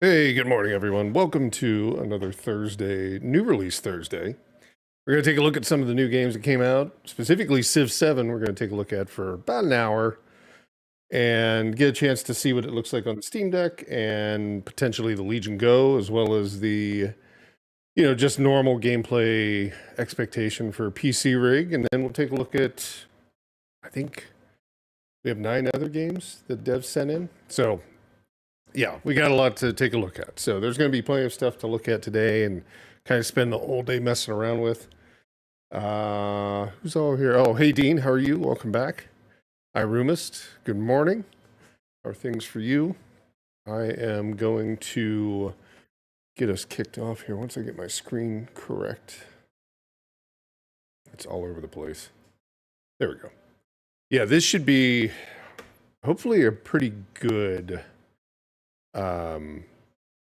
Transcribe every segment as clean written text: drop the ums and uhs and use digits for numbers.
Hey, good morning, everyone. Welcome to another Thursday, new release Thursday. We're going to take a look at some of the new games that came out, specifically Civ 7. We're going to take a look at for about an hour and get a chance to see what it looks like on the Steam Deck and potentially the Legion Go, as well as the, just normal gameplay expectation for PC Rig. And then we'll take a look at, I think we have 9 other games that devs sent in. So yeah, we got a lot to take a look at. So there's going to be plenty of stuff to look at today and kind of spend the whole day messing around with. Who's all here? Oh, hey, Dean. How are you? Welcome back. Irumist, good morning. How are things for you? I am going to get us kicked off here once I get my screen correct. It's all over the place. There we go. Yeah, this should be hopefully a pretty good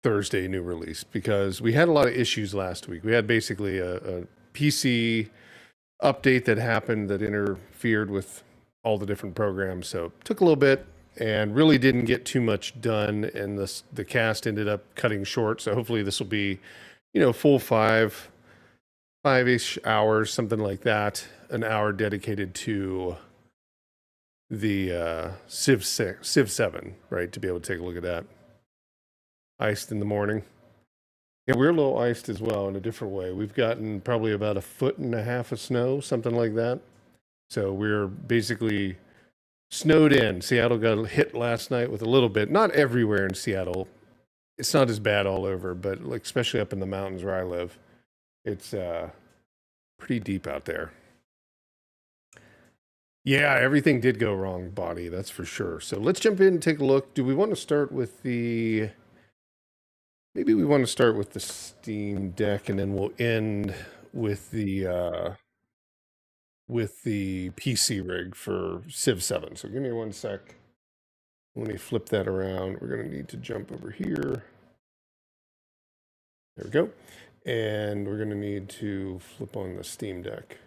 Thursday new release, because we had a lot of issues last week. We had basically a PC update that happened that interfered with all the different programs, so it took a little bit and really didn't get too much done, and the cast ended up cutting short. So hopefully this will be, full five-ish hours, something like that, an hour dedicated to the Civ 7, right, to be able to take a look at that. Iced in the morning. Yeah, we're a little iced as well in a different way. We've gotten probably about 1.5 feet of snow, something like that. So we're basically snowed in. Seattle got hit last night with a little bit. Not everywhere in Seattle. It's not as bad all over, but like especially up in the mountains where I live, it's pretty deep out there. Yeah, everything did go wrong, body, that's for sure. So let's jump in and take a look. Do we want to start with the... Maybe we want to start with the Steam Deck, and then we'll end with the PC rig for Civ 7. So give me 1 sec. Let me flip that around. We're going to need to jump over here. There we go. And we're going to need to flip on the Steam Deck.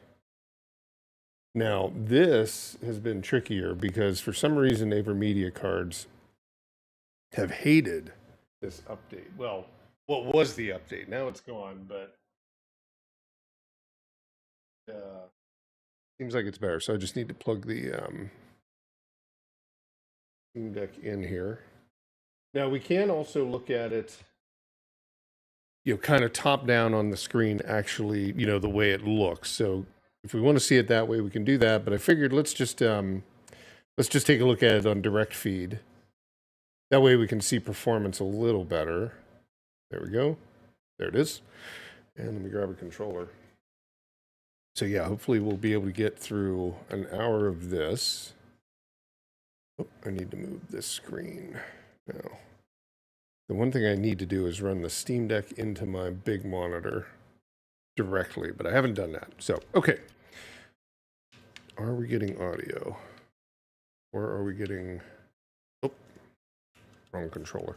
Now, this has been trickier because for some reason, AverMedia cards have hated this update. Well, what was the update? Now it's gone, but seems like it's better. So I just need to plug the Steam Deck in here. Now we can also look at it, kind of top down on the screen, actually, the way it looks. So if we want to see it that way, we can do that. But I figured let's just take a look at it on direct feed. That way we can see performance a little better. There we go. There it is. And let me grab a controller. So yeah, hopefully we'll be able to get through an hour of this. Oh, I need to move this screen now. The one thing I need to do is run the Steam Deck into my big monitor directly, but I haven't done that. So, okay. Are we getting audio? Or are we getting... Wrong controller.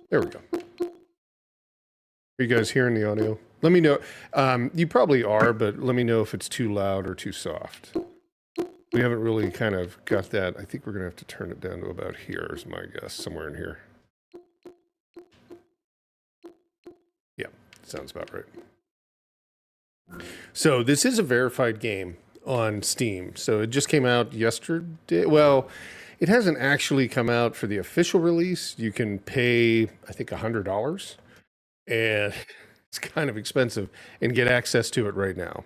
There we go. Are you guys hearing the audio? Let me know. You probably are, but let me know if it's too loud or too soft. We haven't really kind of got that. I think we're going to have to turn it down to about here, is my guess, somewhere in here. Yeah, sounds about right. So this is a verified game on Steam. So it just came out yesterday. Well, it hasn't actually come out for the official release. You can pay, I think, $100, and it's kind of expensive, and get access to it right now.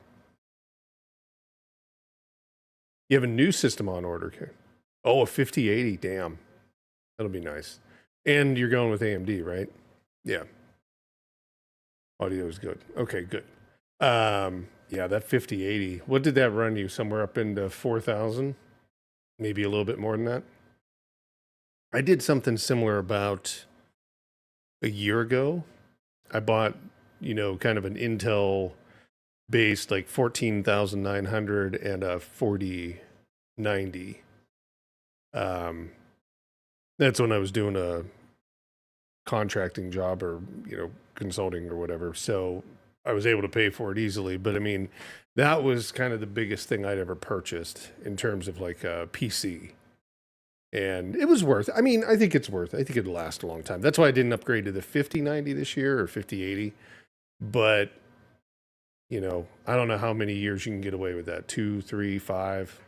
You have a new system on order. Okay. Oh, a 5080, damn. That'll be nice. And you're going with AMD, right? Yeah. Audio is good. Okay, good. Yeah, that 5080. What did that run you? Somewhere up into 4,000? Maybe a little bit more than that. I did something similar about a year ago. I bought, kind of an Intel based like 14,900 and a 4090. That's when I was doing a contracting job or, consulting or whatever. So I was able to pay for it easily. But I mean, that was kind of the biggest thing I'd ever purchased in terms of like a PC. And it was worth, I mean, I think it's worth, I think it'd last a long time. That's why I didn't upgrade to the 5090 this year or 5080. But, you know, I don't know how many years you can get away with that. 2, 3, 5.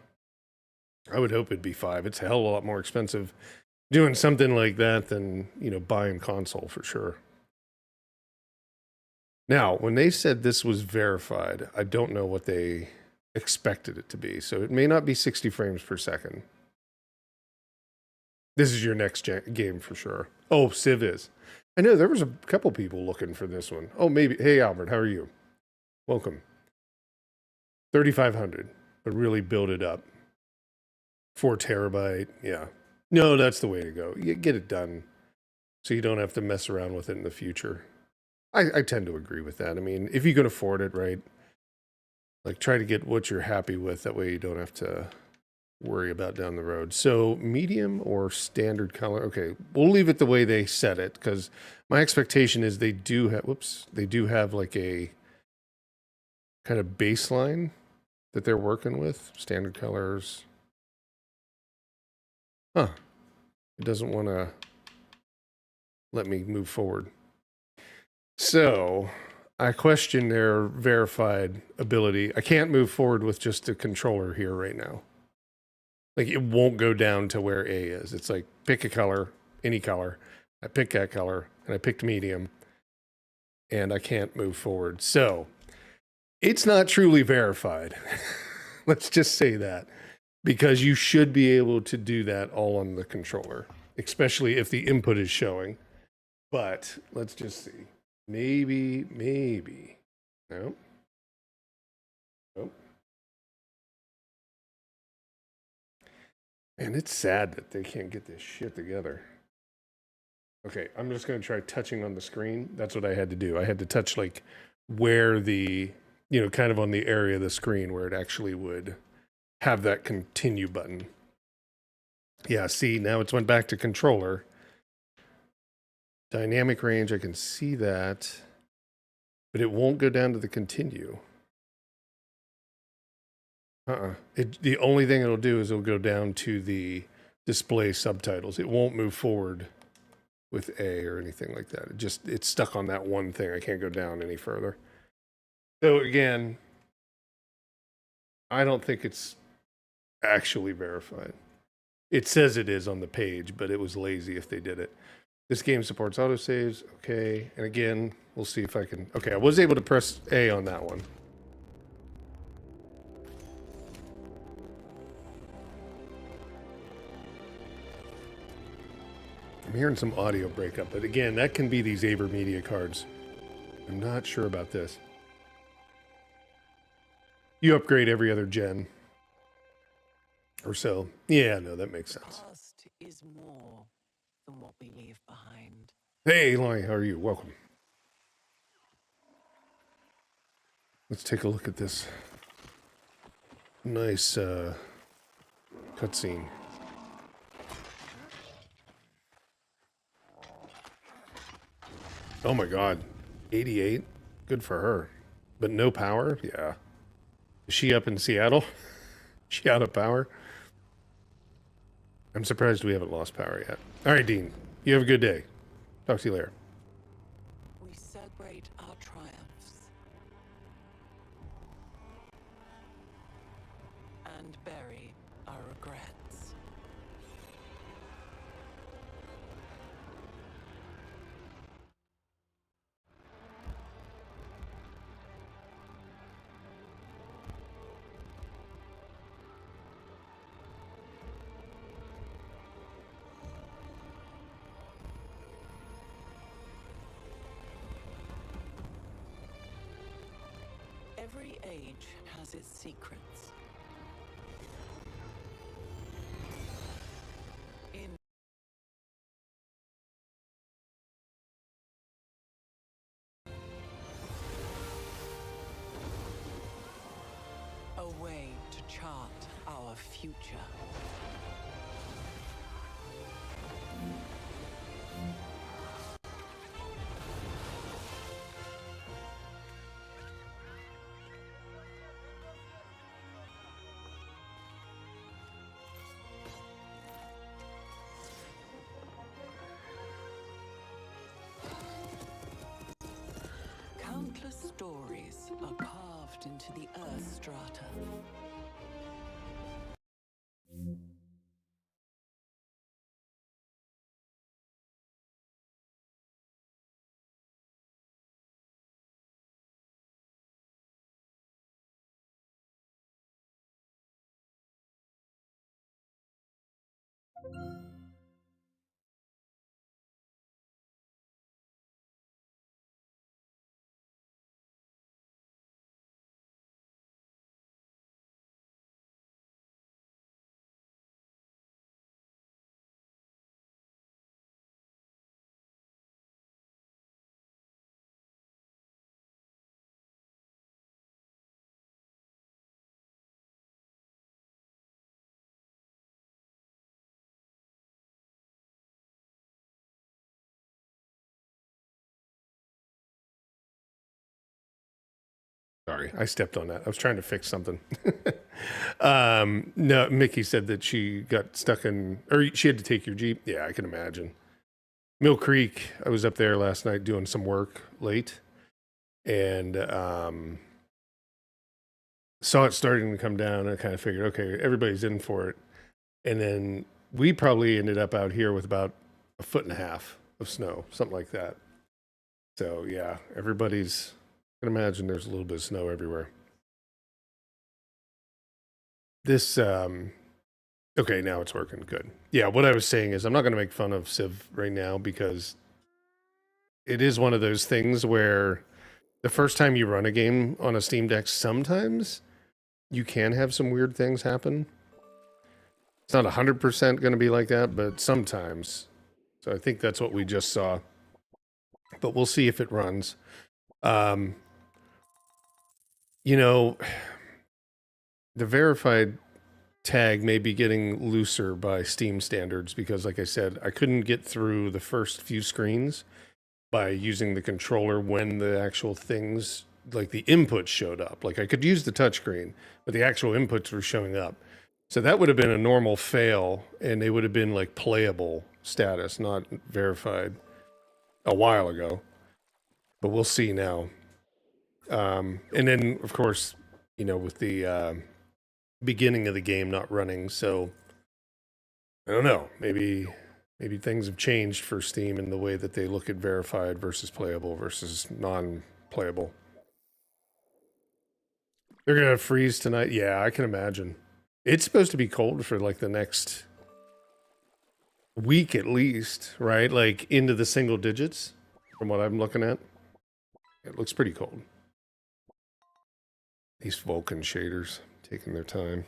I would hope it'd be 5. It's a hell of a lot more expensive doing something like that than, you know, buying console for sure. Now, when they said this was verified, I don't know what they expected it to be. So it may not be 60 frames per second. This is your next game for sure. Oh, Civ is. I know there was a couple people looking for this one. Oh, maybe. Hey, Albert, how are you? Welcome. 3,500, but really build it up. 4 terabyte. Yeah. No, that's the way to go. You get it done so you don't have to mess around with it in the future. I tend to agree with that. I mean, if you can afford it, right? Like, try to get what you're happy with. That way you don't have to worry about down the road. So medium or standard color? Okay, we'll leave it the way they set it, because my expectation is they do have, they do have like a kind of baseline that they're working with. Standard colors. Huh. It doesn't want to let me move forward. So I question their verified ability. I can't move forward with just a controller here right now. Like, it won't go down to where A is. It's like, pick a color, any color. I pick that color, and I picked medium, and I can't move forward. So it's not truly verified. Let's just say that. Because you should be able to do that all on the controller, especially if the input is showing. But let's just see. Maybe. Nope. Man, it's sad that they can't get this shit together. Okay, I'm just going to try touching on the screen. That's what I had to do. I had to touch like where the, you know, kind of on the area of the screen where it actually would have that continue button. Yeah, see, now it's went back to controller. Dynamic range, I can see that, but it won't go down to the continue. The only thing it'll do is it'll go down to the display subtitles. It won't move forward with A or anything like that. It's stuck on that one thing. I can't go down any further. So again, I don't think it's actually verified. It says it is on the page, but it was lazy if they did it. This game supports autosaves. Okay. And again, we'll see if I can. Okay, I was able to press A on that one. I'm hearing some audio breakup, but again, that can be these AverMedia cards. I'm not sure about this. You upgrade every other gen or so. Yeah, no, that makes sense. Past is more than what we leave behind. Hey, Lonnie, how are you? Welcome. Let's take a look at this nice cutscene. Oh my god, 88? Good for her. But no power? Yeah. Is she up in Seattle? Is she out of power? I'm surprised we haven't lost power yet. All right, Dean. You have a good day. Talk to you later. We celebrate our triumphs and bury our regrets. Every age has its secrets. In a way to chart our future. Bitter stories are carved into the earth strata. Sorry, I stepped on that. I was trying to fix something. No, Mickey said that she got stuck in, or she had to take your Jeep. Yeah, I can imagine. Mill Creek, I was up there last night doing some work late and saw it starting to come down. I kind of figured, okay, everybody's in for it. And then we probably ended up out here with about 1.5 feet of snow, something like that. So yeah, everybody's, I can imagine there's a little bit of snow everywhere. This, okay, now it's working good. Yeah, what I was saying is I'm not going to make fun of Civ right now because it is one of those things where the first time you run a game on a Steam Deck, sometimes you can have some weird things happen. It's not 100% going to be like that, but sometimes. So I think that's what we just saw. But we'll see if it runs. You know, the verified tag may be getting looser by Steam standards because, like I said, I couldn't get through the first few screens by using the controller when the actual things, like the inputs showed up. Like I could use the touchscreen, but the actual inputs were showing up. So that would have been a normal fail, and they would have been like playable status, not verified a while ago. But we'll see now. And then, of course, you know, with the beginning of the game not running, so I don't know. Maybe things have changed for Steam in the way that they look at verified versus playable versus non-playable. They're gonna freeze tonight. Yeah, I can imagine. It's supposed to be cold for like the next week at least, right? Like into the single digits from what I'm looking at. It looks pretty cold. These Vulkan shaders taking their time.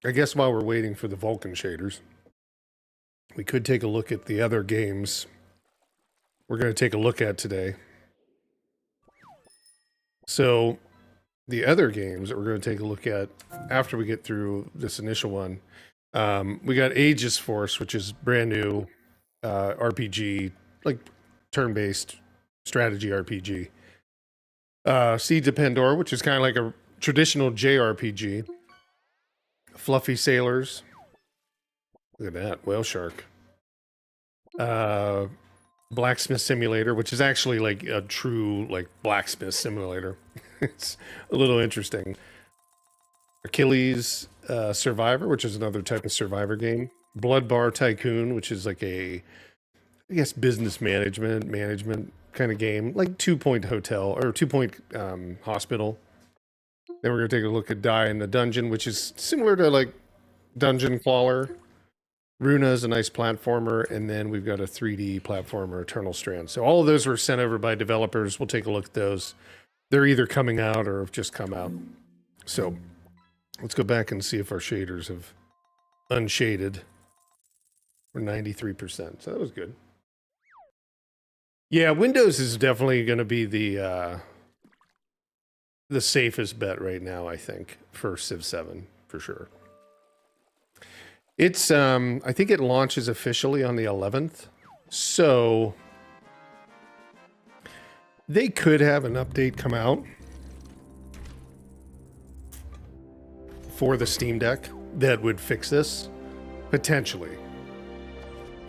I guess while we're waiting for the Vulkan shaders, we could take a look at the other games we're going to take a look at today. So the other games that we're going to take a look at after we get through this initial one, we got Aegis Force, which is brand new RPG, like turn-based strategy RPG. Seeds of Pandora, which is kind of like a traditional JRPG. Fluffy Sailors. Look at that, whale shark. Blacksmith Simulator, which is actually like a true like blacksmith simulator. It's a little interesting. Achilles Survivor, which is another type of survivor game. Blood Bar Tycoon, which is like a, I guess, business management kind of game, like 2 Point Hotel or 2 Point Hospital. Then we're gonna take a look at Die in the Dungeon, which is similar to like Dungeon Crawler. Runa is a nice platformer, and then we've got a 3D platformer, Eternal Strand. So all of those were sent over by developers. We'll take a look at those. They're either coming out or have just come out. So let's go back and see if our shaders have unshaded. We're 93%, so that was good. Yeah, Windows is definitely going to be the safest bet right now, I think, for Civ 7, for sure. It's, I think it launches officially on the 11th, so they could have an update come out for the Steam Deck that would fix this, potentially,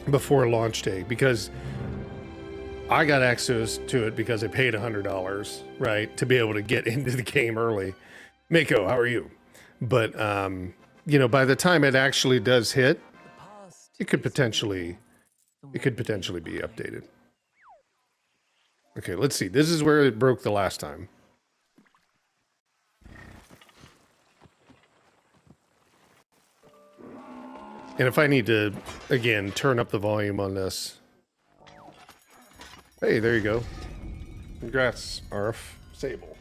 before launch day, because I got access to it because I paid $100, right, to be able to get into the game early. Mako, how are you? But you know, by the time it actually does hit, The past it could is potentially the it could more we potentially leave be behind. updated. Okay, let's see. This is where it broke the last time. And if I need to, again, turn up the volume on this. Hey, there you go. Congrats, Arf. Sable.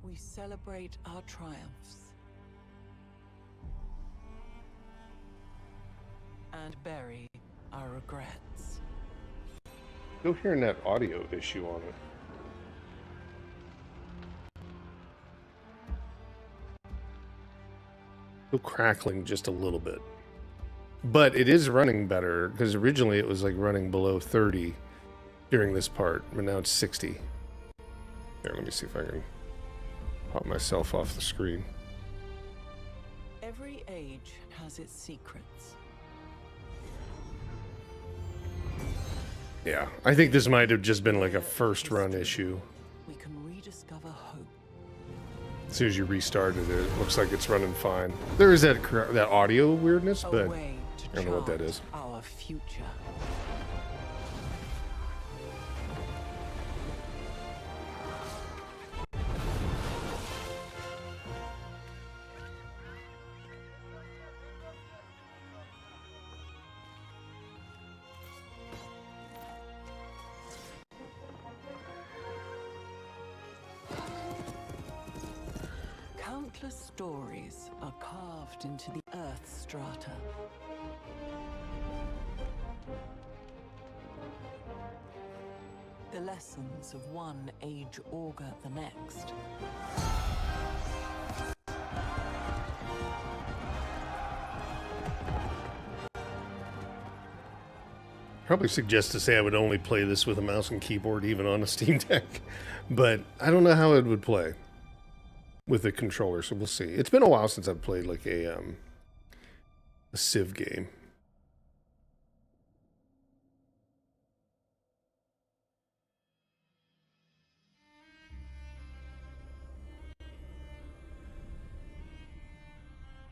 We celebrate our triumphs and bury our regrets. Still hearing that audio issue on it. Still crackling just a little bit. But it is running better, because originally it was like running below 30 during this part, but now it's 60. Here, let me see if I can pop myself off the screen. Every age has its secrets. Yeah, I think this might have just been like a first run issue. We can rediscover hope. As soon as you restarted it, it looks like it's running fine. There is that audio weirdness, A but way to I don't know what that chart is. our future. Countless stories are carved into the earth strata. The lessons of one age augur the next. Probably suggest to say I would only play this with a mouse and keyboard, even on a Steam Deck. But I don't know how it would play with a controller, so we'll see. It's been a while since I've played like a Civ game.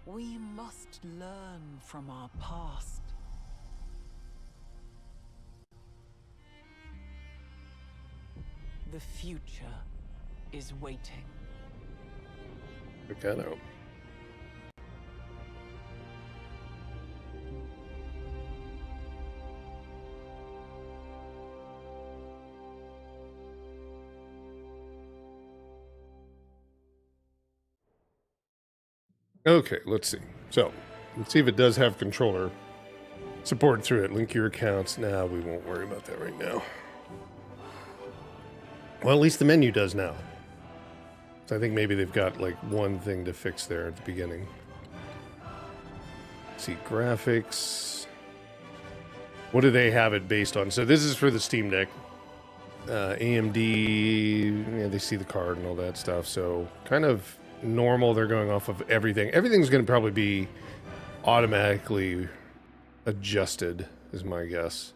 We must learn from our past. The future is waiting. Check that out. Okay, let's see. So, let's see if it does have controller support through it. Link your accounts. Nah, we won't worry about that right now. Well, at least the menu does now. So I think maybe they've got like one thing to fix there at the beginning. Let's see, graphics. What do they have it based on? So this is for the Steam Deck. AMD, yeah, they see the card and all that stuff. So kind of normal. They're going off of everything. Everything's going to probably be automatically adjusted, is my guess.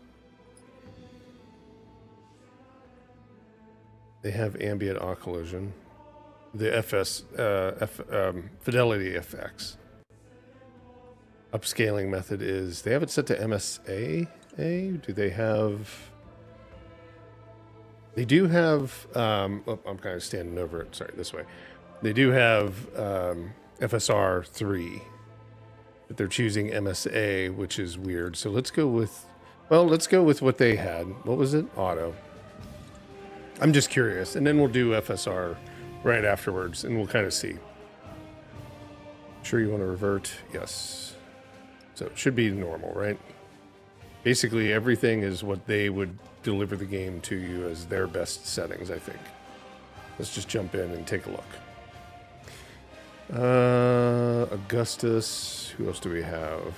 They have ambient occlusion. The fidelity effects. Upscaling method is, they have it set to MSA? Do they have... They do have, oh, I'm kind of standing over it, sorry, this way. They do have FSR 3, but they're choosing MSA, which is weird. So let's go with, well, let's go with what they had. What was it? Auto. I'm just curious, and then we'll do FSR right afterwards, and we'll kind of see. Sure you want to revert? Yes. So it should be normal, right? Basically, everything is what they would deliver the game to you as their best settings, I think. Let's just jump in and take a look. Augustus. Who else do we have?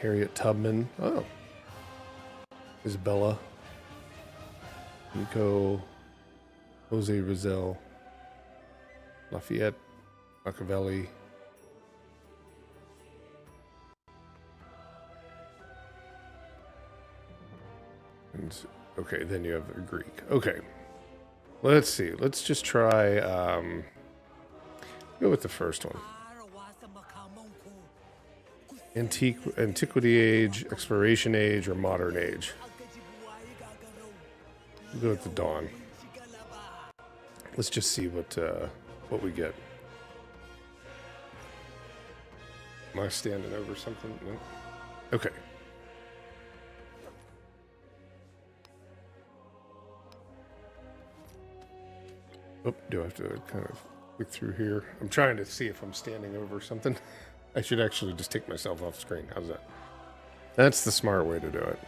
Harriet Tubman. Oh. Isabella. Nico. Jose Rizal, Lafayette, Machiavelli. And, okay, then you have the Greek. Okay. Let's see. Let's just try, go with the first one. Antiquity age, exploration age, or modern age. We'll go with the dawn. Let's just see what we get. Am I standing over something? No. Okay. Oh, do I have to kind of click through here? I'm trying to see if I'm standing over something. I should actually just take myself off screen. How's that? That's the smart way to do it.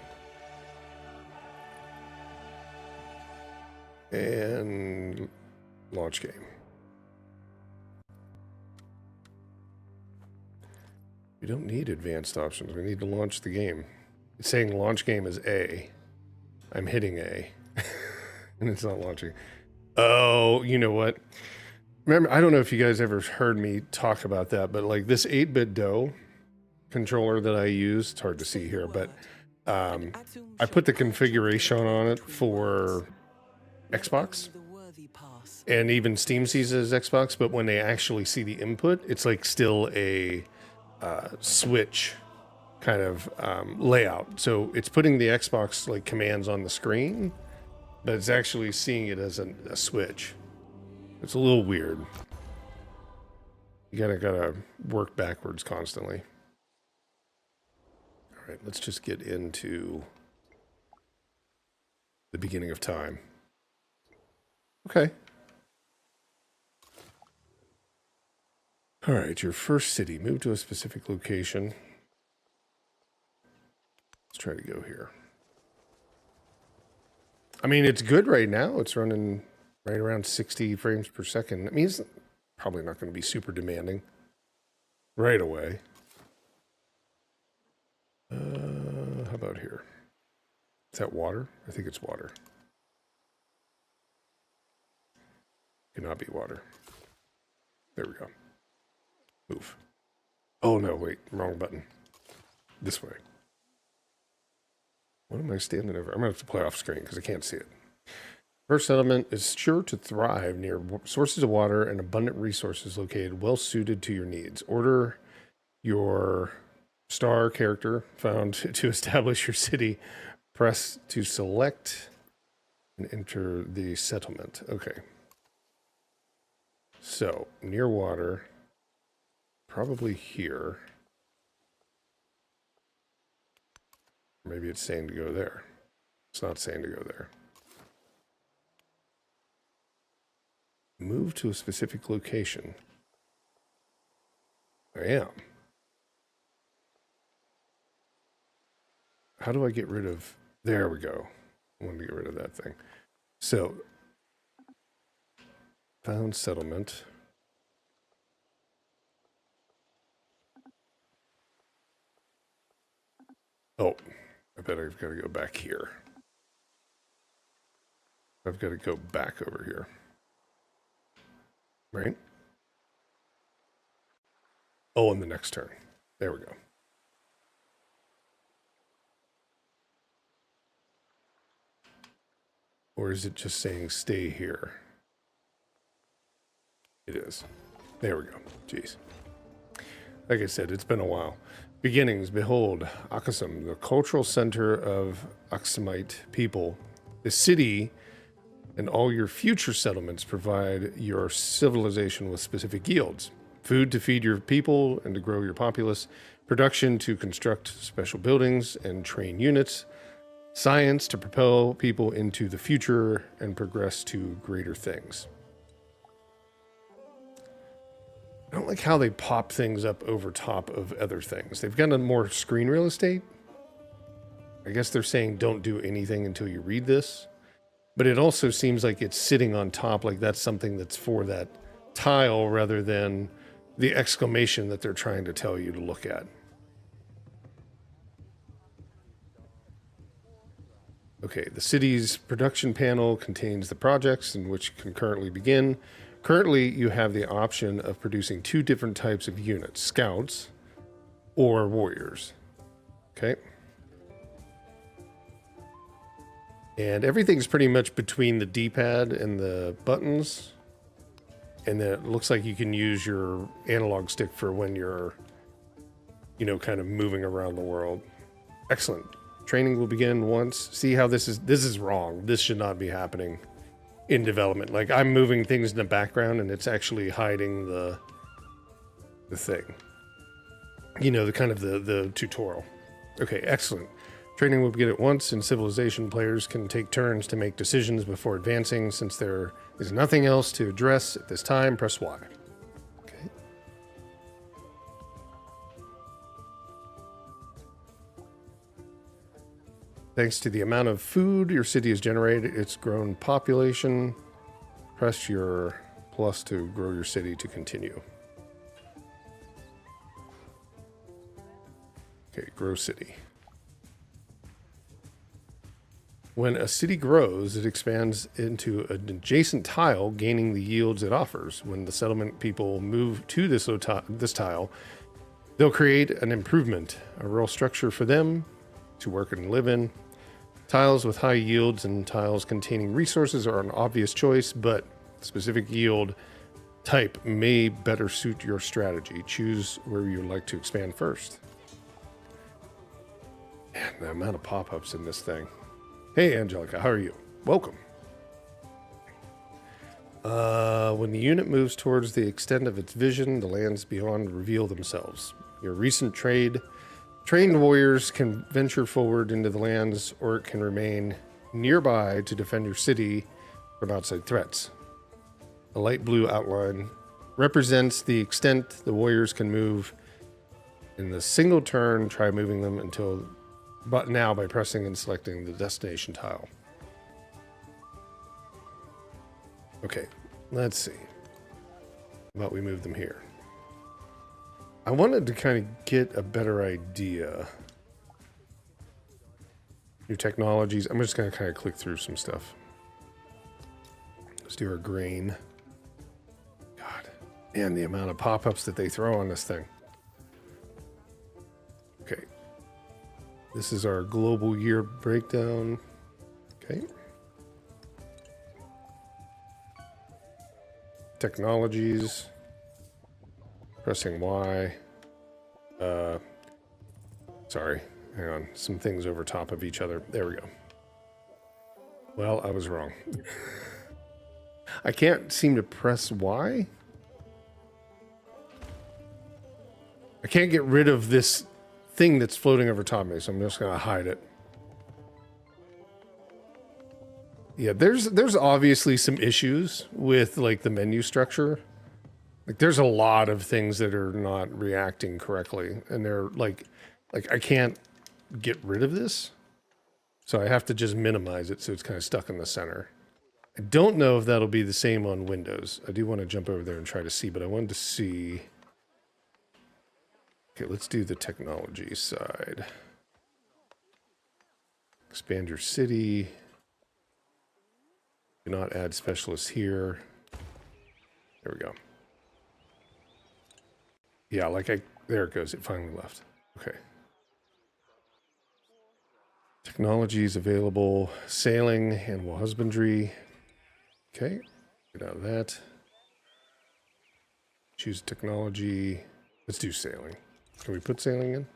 And launch game. We don't need advanced options. We need to launch the game. It's saying launch game is A. I'm hitting A. And it's not launching. Oh, you know what? Remember, I don't know if you guys ever heard me talk about that, but like this 8-bit DOE controller that I use, it's hard to see here, but I put the configuration on it for Xbox. And even Steam sees it as Xbox, but when they actually see the input, it's like still a Switch kind of layout. So it's putting the Xbox like commands on the screen, but it's actually seeing it as a Switch. It's a little weird. You gotta work backwards constantly. All right, let's just get into the beginning of time. Okay. All right, your first city. Move to a specific location. Let's try to go here. I mean, it's good right now. It's running right around 60 frames per second. That means probably not going to be super demanding right away. How about here? Is that water? I think it's water. Cannot be water. There we go. Move. Oh no, wait, wrong button. This way. What am I standing over? I'm gonna have to play off screen because I can't see it. First settlement is sure to thrive near sources of water and abundant resources located well suited to your needs. Order your star character found to establish your city. Press to select and enter the settlement. Okay. So, near water, probably here. Maybe it's saying to go there. It's not saying to go there. Move to a specific location. I am. How do I get rid of... There we go. I wanted to get rid of that thing. So, found settlement. Oh, I bet I've got to go back here. I've got to go back over here. Right? Oh, in the next turn. There we go. Or is it just saying stay here? It is. There we go. Jeez. Like I said, it's been a while. Beginnings, behold, Aksum, the cultural center of Aksumite people. The city and all your future settlements provide your civilization with specific yields. Food to feed your people and to grow your populace. Production to construct special buildings and train units. Science to propel people into the future and progress to greater things. I don't like how they pop things up over top of other things. They've got more screen real estate. I guess they're saying don't do anything until you read this. But it also seems like it's sitting on top, like that's something that's for that tile rather than the exclamation that they're trying to tell you to look at. Okay, the city's production panel contains the projects in which can currently begin. Currently, you have the option of producing 2 different types of units, scouts or warriors. Okay. And everything's pretty much between the D-pad and the buttons. And then it looks like you can use your analog stick for when you're, you know, kind of moving around the world. Excellent. Training will begin once. See how this is wrong. This should not be happening in development. Like, I'm moving things in the background and it's actually hiding the thing. You know, the kind of the tutorial. Okay, excellent. Training will begin at once. In Civilization, players can take turns to make decisions before advancing. Since there is nothing else to address at this time, press Y. Okay. Thanks to the amount of food your city has generated, its grown population. Press your plus to grow your city to continue. Okay, grow city. When a city grows, it expands into an adjacent tile, gaining the yields it offers. When the settlement people move to this tile, they'll create an improvement, a real structure for them to work and live in. Tiles with high yields and tiles containing resources are an obvious choice, but specific yield type may better suit your strategy. Choose where you'd like to expand first. Man, the amount of pop-ups in this thing. Hey, Angelica, how are you? Welcome. When the unit moves towards the extent of its vision, the lands beyond reveal themselves. Your recent trained warriors can venture forward into the lands, or it can remain nearby to defend your city from outside threats. A light blue outline represents the extent the warriors can move. In the single turn, try moving them but now by pressing and selecting the destination tile. Okay, let's see. How about we move them here? I wanted to kind of get a better idea. New technologies. I'm just going to kind of click through some stuff. Let's do our grain. God, man, the amount of pop-ups that they throw on this thing. Okay. This is our global year breakdown. Okay. Technologies. Pressing Y. Sorry. Hang on. Some things over top of each other. There we go. Well, I was wrong. I can't seem to press Y. I can't get rid of this thing that's floating over top of me, so I'm just gonna hide it. Yeah, there's obviously some issues with like the menu structure. Like there's a lot of things that are not reacting correctly, and they're like I can't get rid of this, so I have to just minimize it so it's kind of stuck in the center. I don't know if that'll be the same on Windows. I do want to jump over there and try to see, but I wanted to see. Okay, let's do the technology side. Expand your city. Do not add specialists here. There we go. Yeah, there it goes. It finally left. Okay. Technologies available. Sailing, animal husbandry. Okay, get out of that. Choose technology. Let's do sailing. Can we put sailing in?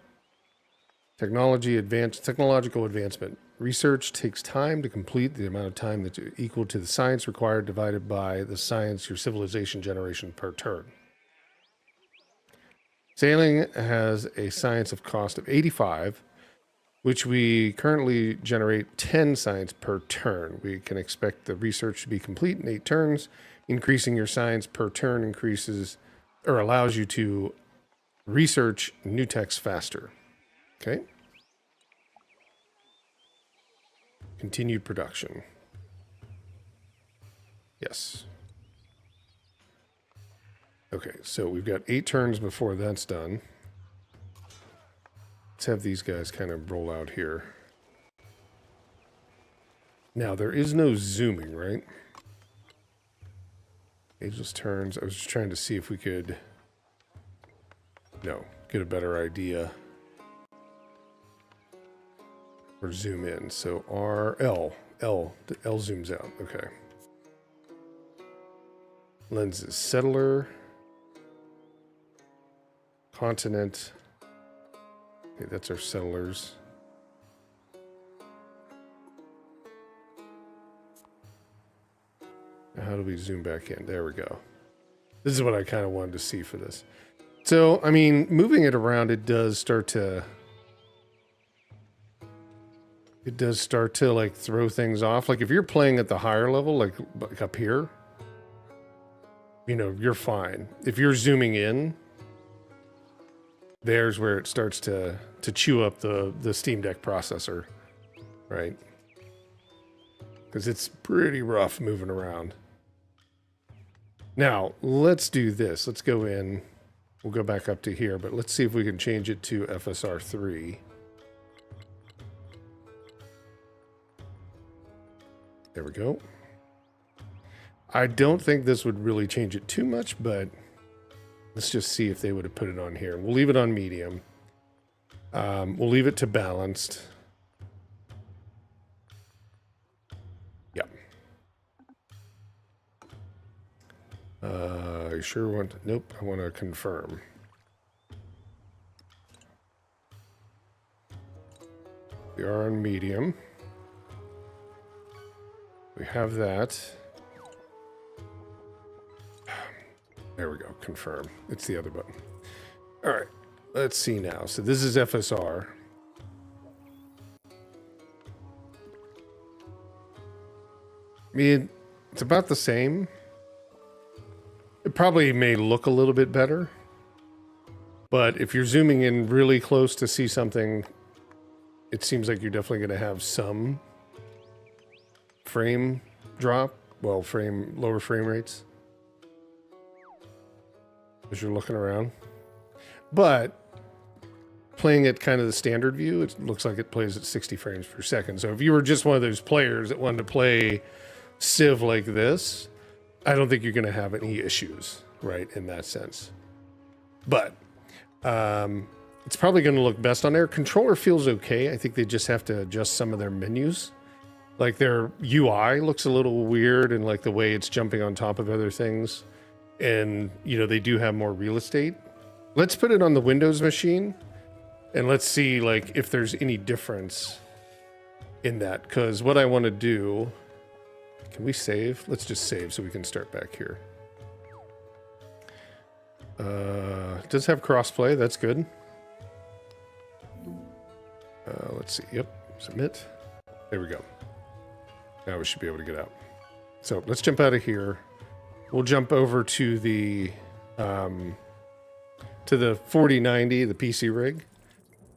Technological advancement. Research takes time to complete. The amount of time that's equal to the science required divided by the science your civilization generation per turn. Sailing has a science of cost of 85, which we currently generate 10 science per turn. We can expect the research to be complete in 8 turns. Increasing your science per turn increases or allows you to research new text faster. Okay. Continued production. Yes. Okay, so we've got 8 turns before that's done. Let's have these guys kind of roll out here. Now, there is no zooming, right? Ageless turns. I was just trying to see if we could, get a better idea. Or zoom in. So L zooms out. Okay. Lenses, settler, continent. Okay, that's our settlers. Now how do we zoom back in? There we go. This is what I kind of wanted to see for this. So, I mean, moving it around, it does start to like throw things off. Like if you're playing at the higher level, like up here, you're fine. If you're zooming in, there's where it starts to chew up the Steam Deck processor, right? Because it's pretty rough moving around. Now, let's do this. Let's go in. We'll go back up to here, but let's see if we can change it to FSR 3. There we go. I don't think this would really change it too much, but let's just see if they would have put it on here. We'll leave it on medium. We'll leave it to balanced. Yep. You sure want to, nope, I want to confirm. We are on medium. We have that. There we go, confirm. It's the other button. All right, let's see now. So this is FSR. I mean, it's about the same. It probably may look a little bit better. But if you're zooming in really close to see something, it seems like you're definitely going to have some frame drop. Well, lower frame rates. As you're looking around. But playing at kind of the standard view, it looks like it plays at 60 frames per second. So if you were just one of those players that wanted to play Civ like this, I don't think you're going to have any issues, right, in that sense. But it's probably going to look best on there. Controller feels okay. I think they just have to adjust some of their menus. Like their UI looks a little weird, and like the way it's jumping on top of other things. And, they do have more real estate. Let's put it on the Windows machine and let's see like if there's any difference in that. Because what I want to do, can we save? Let's just save so we can start back here. It does have crossplay. That's good. Let's see. Yep. Submit. There we go. Now we should be able to get out. So let's jump out of here. We'll jump over to the 4090, the PC rig,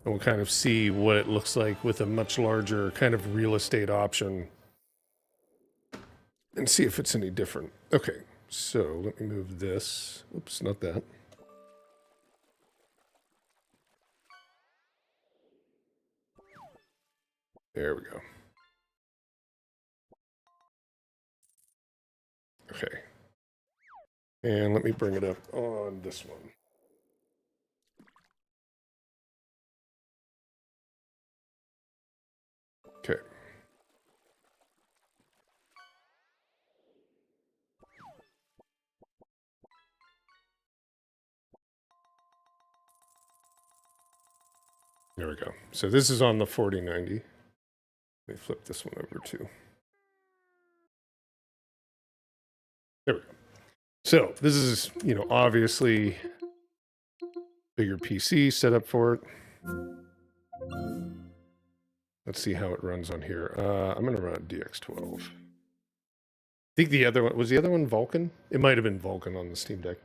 and we'll kind of see what it looks like with a much larger kind of real estate option and see if it's any different. Okay, so let me move this. Oops, not that. There we go. Okay. And let me bring it up on this one. Okay. There we go. So this is on the 4090. Let me flip this one over too. There we go. So this is, obviously bigger PC setup for it. Let's see how it runs on here. I'm going to run a DX12. I think the other one, was the other one Vulkan? It might have been Vulkan on the Steam Deck.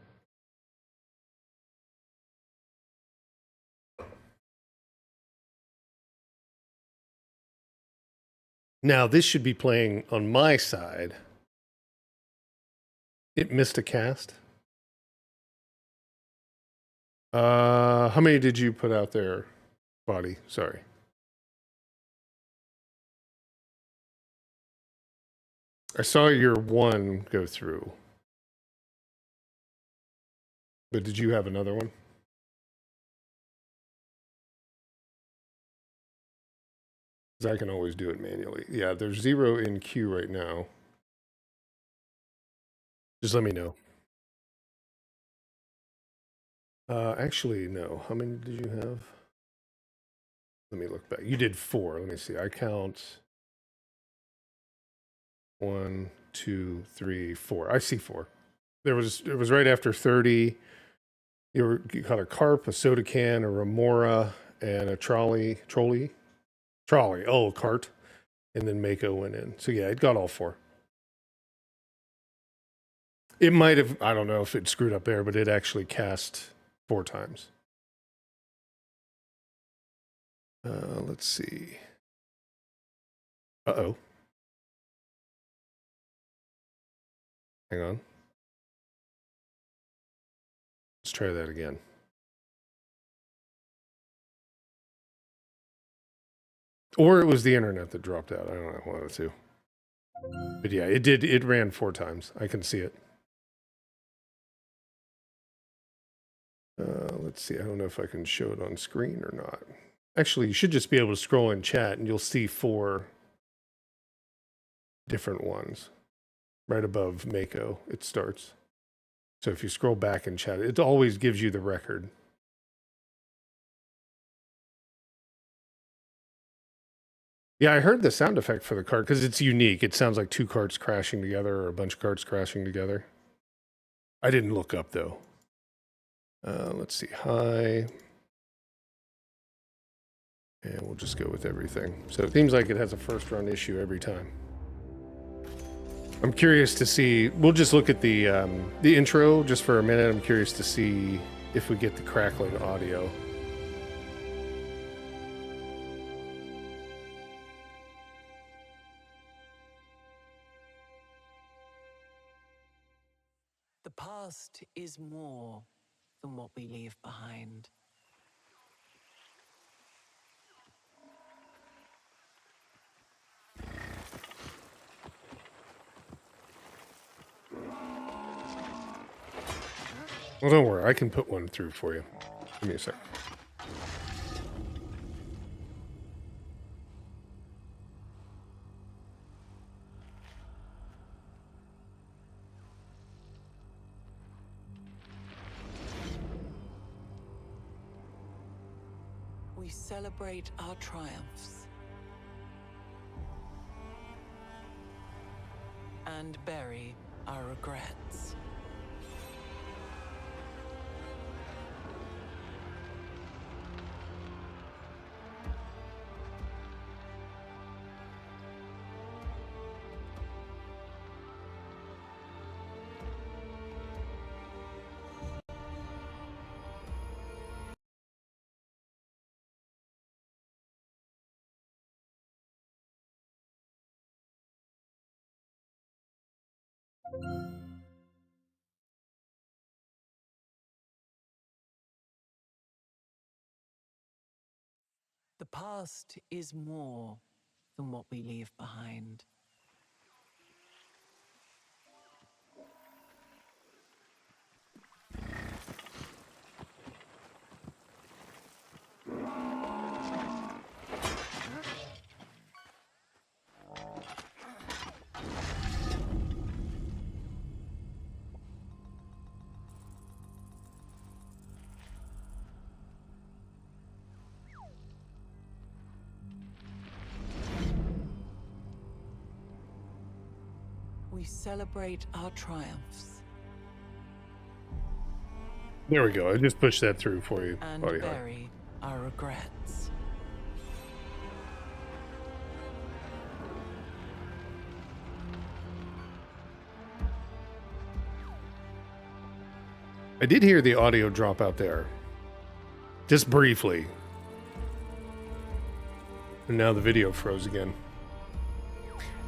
Now this should be playing on my side. It missed a cast. How many did you put out there, Body? Sorry. I saw your one go through. But did you have another one? Because I can always do it manually. Yeah, there's 0 in queue right now. Just let me know. Actually, no. How many did you have? Let me look back. You did 4. Let me see. I count 1, 2, 3, 4. I see 4. It was right after 30. You caught a carp, a soda can, a remora, and a trolley. Oh, cart. And then Mako went in. So yeah, it got all 4. It might have, I don't know if it screwed up there, but it actually cast 4 times. Let's see. Uh-oh. Hang on. Let's try that again. Or it was the internet that dropped out. I don't know, one of the two. But yeah, it did. It ran 4 times. I can see it. Let's see. I don't know if I can show it on screen or not. Actually, you should just be able to scroll in chat and you'll see 4 different ones. Right above Mako, it starts. So if you scroll back in chat, it always gives you the record. Yeah, I heard the sound effect for the cart because it's unique. It sounds like 2 carts crashing together or a bunch of carts crashing together. I didn't look up though. Let's see. Hi. And we'll just go with everything. So it seems like it has a first run issue every time. I'm curious to see. We'll just look at the intro just for a minute. I'm curious to see if we get the crackling audio. The past is more than what we leave behind. Well, don't worry. I can put one through for you. Give me a sec. We celebrate our triumphs and bury our regrets. The past is more than what we leave behind. We celebrate our triumphs There we go. I just pushed that through for you. and Buddy. bury our regrets. I did hear the audio drop out there. Just briefly. And now the video froze again.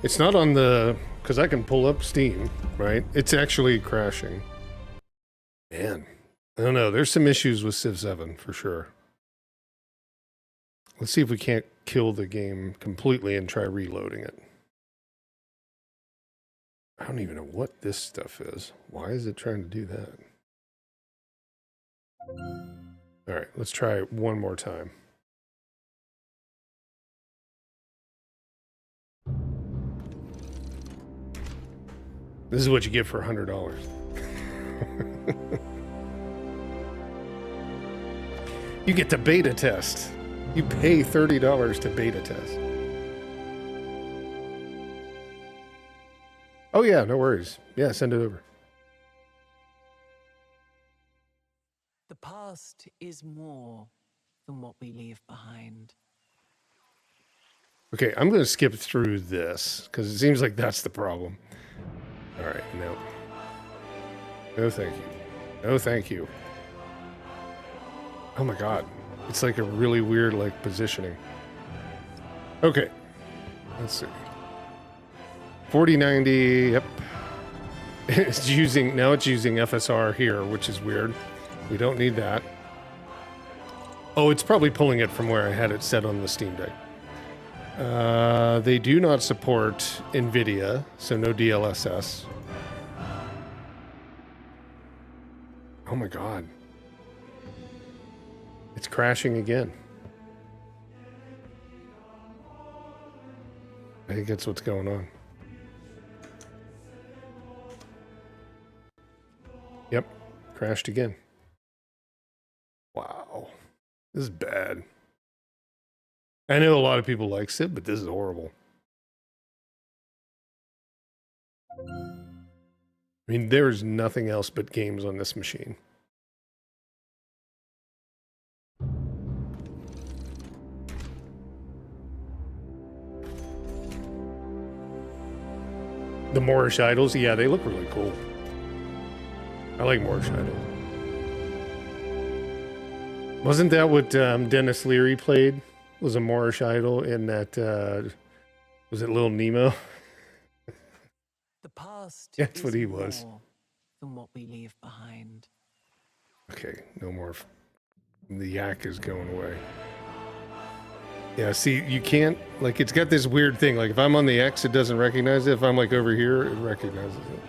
It's not on the... Because I can pull up Steam, right? It's actually crashing. Man. I don't know. There's some issues with Civ 7, for sure. Let's see if we can't kill the game completely and try reloading it. I don't even know what this stuff is. Why is it trying to do that? All right, let's try it one more time. This is what you get for $100. You get to beta test. You pay $30 to beta test. Oh yeah, no worries. Yeah, send it over. The past is more than what we leave behind. Okay, I'm going to skip through this because it seems like that's the problem. All right, no. No, thank you. No, thank you. Oh my God. It's like a really weird, like, positioning. Okay. Let's see. 4090, yep. It's using FSR here, which is weird. We don't need that. Oh, it's probably pulling it from where I had it set on the Steam Deck. They do not support NVIDIA, so no DLSS. Oh my God. It's crashing again. I think that's what's going on. Yep, crashed again. Wow. This is bad. I know a lot of people like Civ, but this is horrible. I mean, there's nothing else but games on this machine. The Moorish idols, yeah, they look really cool. I like Moorish idols. Wasn't that what Dennis Leary played? Was a Moorish idol in that, was it Little Nemo? The past That's is what he was. more than what we leave behind. Okay, no more. The yak is going away. Yeah, see, you can't, like, it's got this weird thing. Like, if I'm on the X, it doesn't recognize it. If I'm, like, over here, it recognizes it.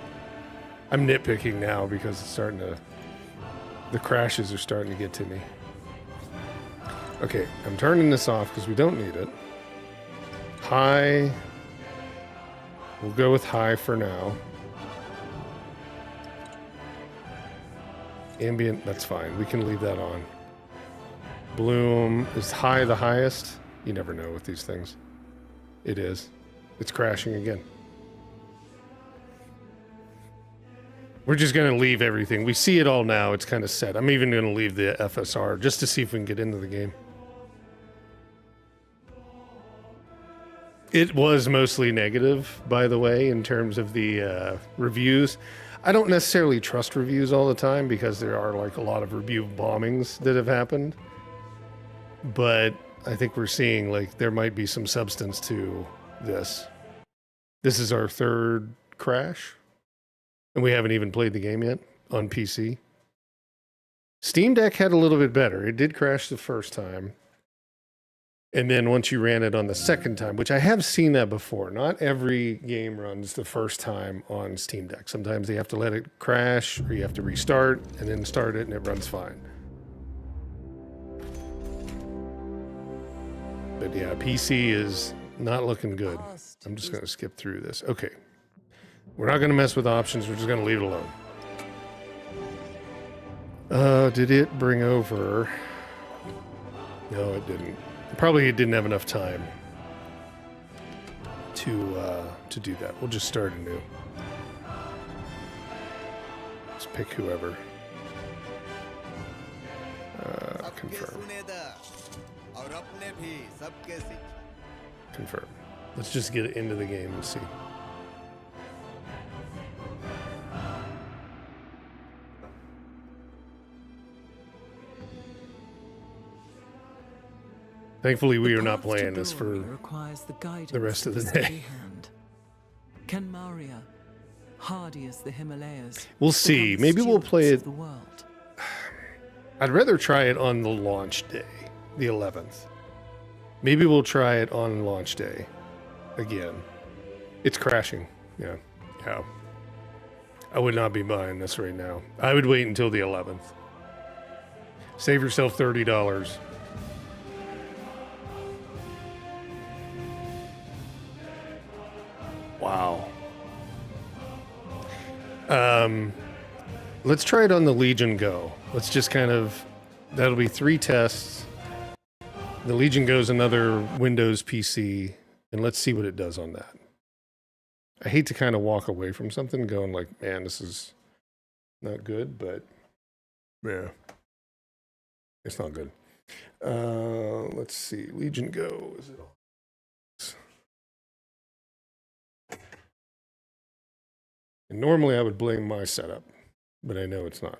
I'm nitpicking now because it's starting to, the crashes are starting to get to me. Okay, I'm turning this off because we don't need it. High. We'll go with high for now. Ambient, that's fine. We can leave that on. Bloom, is high the highest? You never know with these things. It is. It's crashing again. We're just going to leave everything. We see it all now. It's kind of set. I'm even going to leave the FSR just to see if we can get into the game. It was mostly negative, by the way, in terms of the reviews. I don't necessarily trust reviews all the time because there are like a lot of review bombings that have happened. But I think we're seeing like there might be some substance to this. This is our third crash. And we haven't even played the game yet on PC. Steam Deck had a little bit better. It did crash the first time. And then once you ran it on the second time, which I have seen that before. Not every game runs the first time on Steam Deck. Sometimes they have to let it crash or you have to restart and then start it and it runs fine. But yeah, PC is not looking good. I'm just going to skip through this. Okay. We're not going to mess with options. We're just going to leave it alone. Did it bring over? No, it didn't. Probably it didn't have enough time to do that. We'll just start anew. Let's pick whoever. Confirm. Confirm. Let's just get into the game and see. Thankfully, we are not playing this for the rest of the day. Can Maria, hardy as the Himalayas, we'll see. Maybe we'll play it. I'd rather try it on the launch day, the 11th. Maybe we'll try it on launch day again. It's crashing. Yeah. Yeah. I would not be buying this right now. I would wait until the 11th. Save yourself $30. Wow. Let's try it on the Legion Go. Let's just kind of, that'll be 3 tests. The Legion Go's another Windows PC, and let's see what it does on that. I hate to kind of walk away from something going like, man, this is not good, but yeah, it's not good. Let's see, Legion Go, is it all? And normally I would blame my setup, but I know it's not.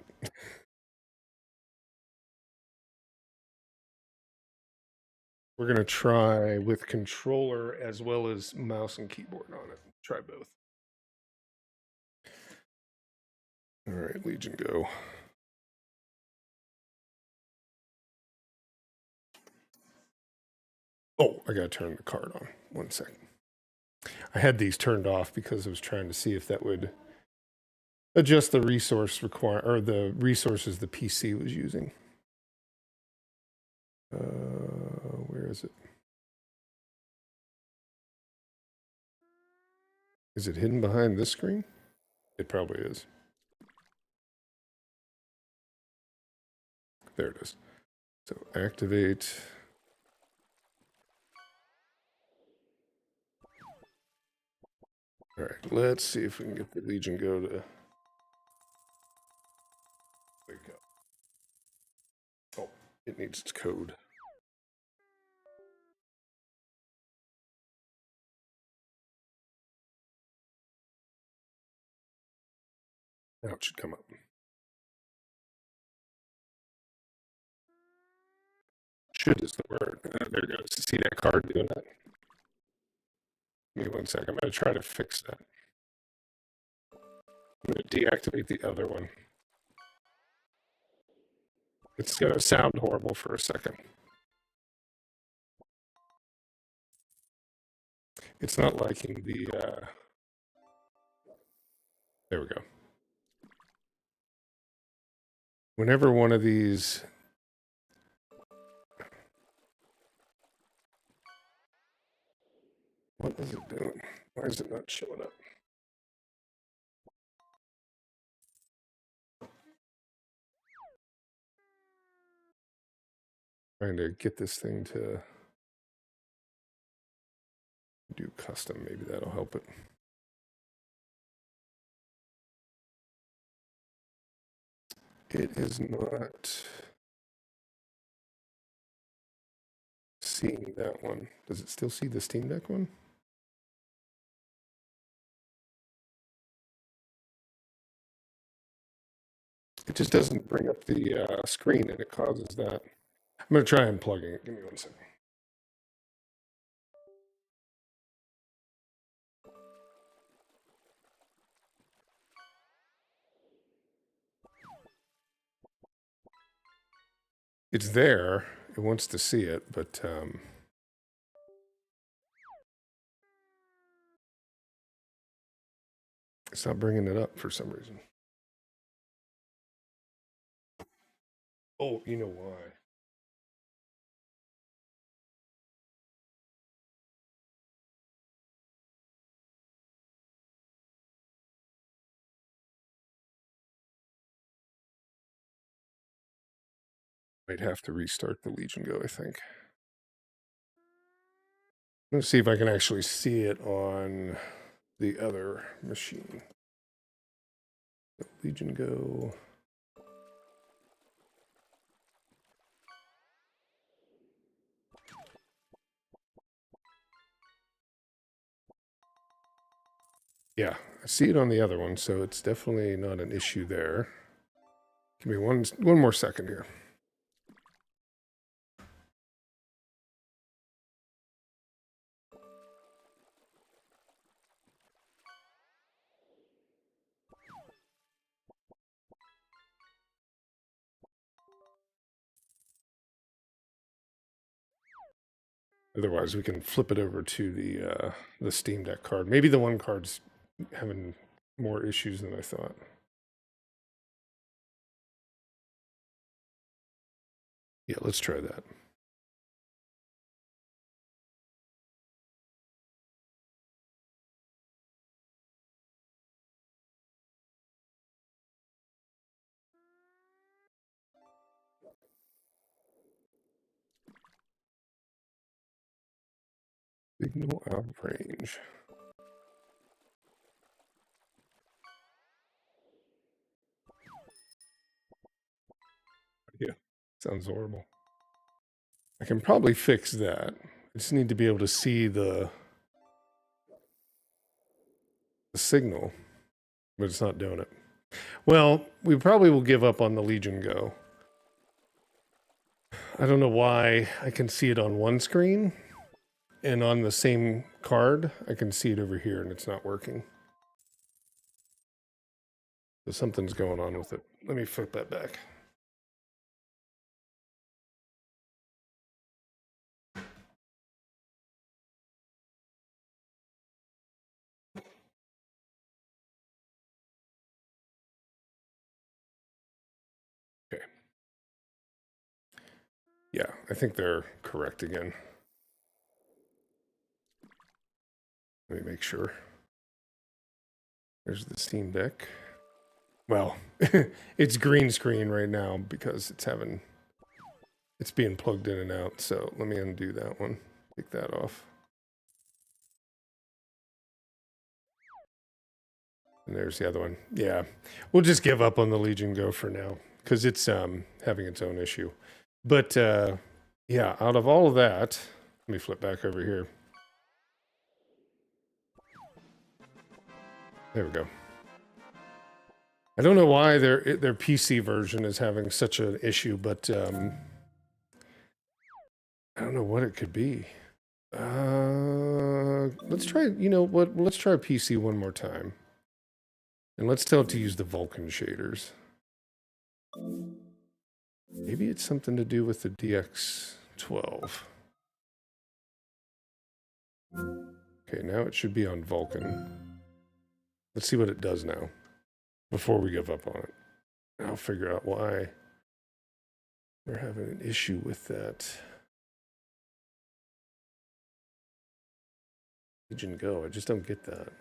We're going to try with controller as well as mouse and keyboard on it. Try both. All right, Legion Go. Oh, I got to turn the card on. 1 second. I had these turned off because I was trying to see if that would adjust the resource or the resources the PC was using. Where is it? Is it hidden behind this screen? It probably is. There it is. So activate. All right, let's see if we can get the Legion Go to wake up. Oh, it needs its code. Now it should come up. Should is the word. There it goes. See that card doing that? Give me 1 second. I'm going to try to fix that. I'm going to deactivate the other one. It's going to sound horrible for a second. It's not liking the... There we go. Whenever one of these... What is it doing? Why is it not showing up? Trying to get this thing to do custom. Maybe that'll help it. It is not seeing that one. Does it still see the Steam Deck one? It just doesn't bring up the screen, and it causes that. I'm going to try unplugging it. Give me 1 second. It's there. It wants to see it, but it's not bringing it up for some reason. Oh, you know why? Might have to restart the Legion Go, I think. Let's see if I can actually see it on the other machine. Legion Go. Yeah, I see it on the other one, so it's definitely not an issue there. Give me one more second here. Otherwise, we can flip it over to the Steam Deck card. Maybe the one card's having more issues than I thought. Yeah, let's try that. Signal out of range. Yeah, sounds horrible. I can probably fix that. I just need to be able to see the signal, but it's not doing it. Well, we probably will give up on the Legion Go. I don't know why I can see it on one screen, and on the same card, I can see it over here, and it's not working. So something's going on with it. Let me flip that back. Okay. Yeah, I think they're correct again. Let me make sure. There's the Steam Deck. Well, it's green screen right now because it's being plugged in and out. So let me undo that one. Take that off. And there's the other one. Yeah, we'll just give up on the Legion Go for now because it's having its own issue. But yeah, out of all of that, let me flip back over here. There we go. I don't know why their PC version is having such an issue, but I don't know what it could be. Let's try. You know what? Let's try PC one more time, and let's tell it to use the Vulkan shaders. Maybe it's something to do with the DX12. Okay, now it should be on Vulkan. Let's see what it does now before we give up on it. I'll figure out why we're having an issue with that. Legion Go, I just don't get that.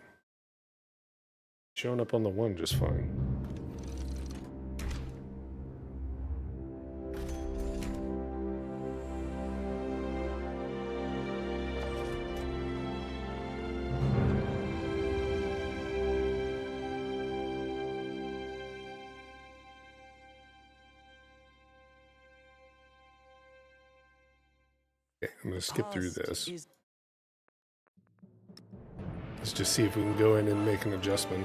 Showing up on the one just fine. Okay, I'm going to skip through this. Let's just see if we can go in and make an adjustment.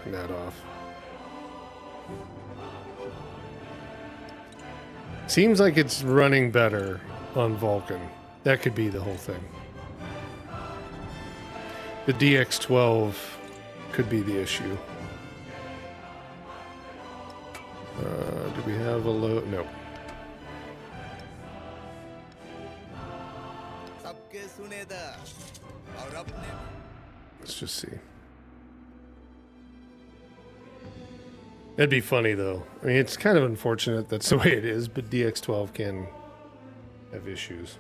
Turn that off. Seems like it's running better on Vulkan. That could be the whole thing. The DX12 could be the issue. Do we have a low? No. Let's just see. That'd be funny, though. I mean, it's kind of unfortunate that's the way it is, but DX12 can have issues.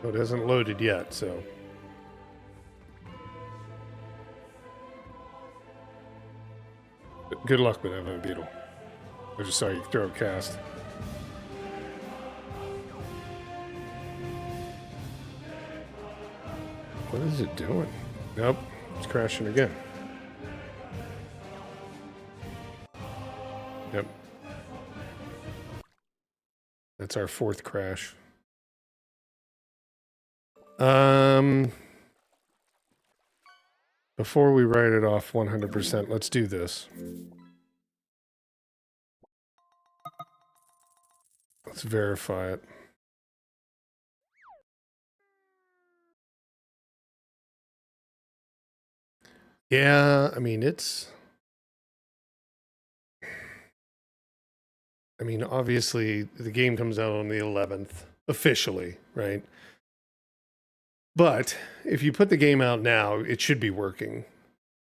Oh, it hasn't loaded yet, so... Good luck with that, Beetle. I just saw you throw a cast. What is it doing? Nope, it's crashing again. Yep. That's our fourth crash. Before we write it off 100%, let's do this. Let's verify it. Yeah, I mean, it's I mean, obviously, the game comes out on the 11th, officially, right? But if you put the game out now, it should be working.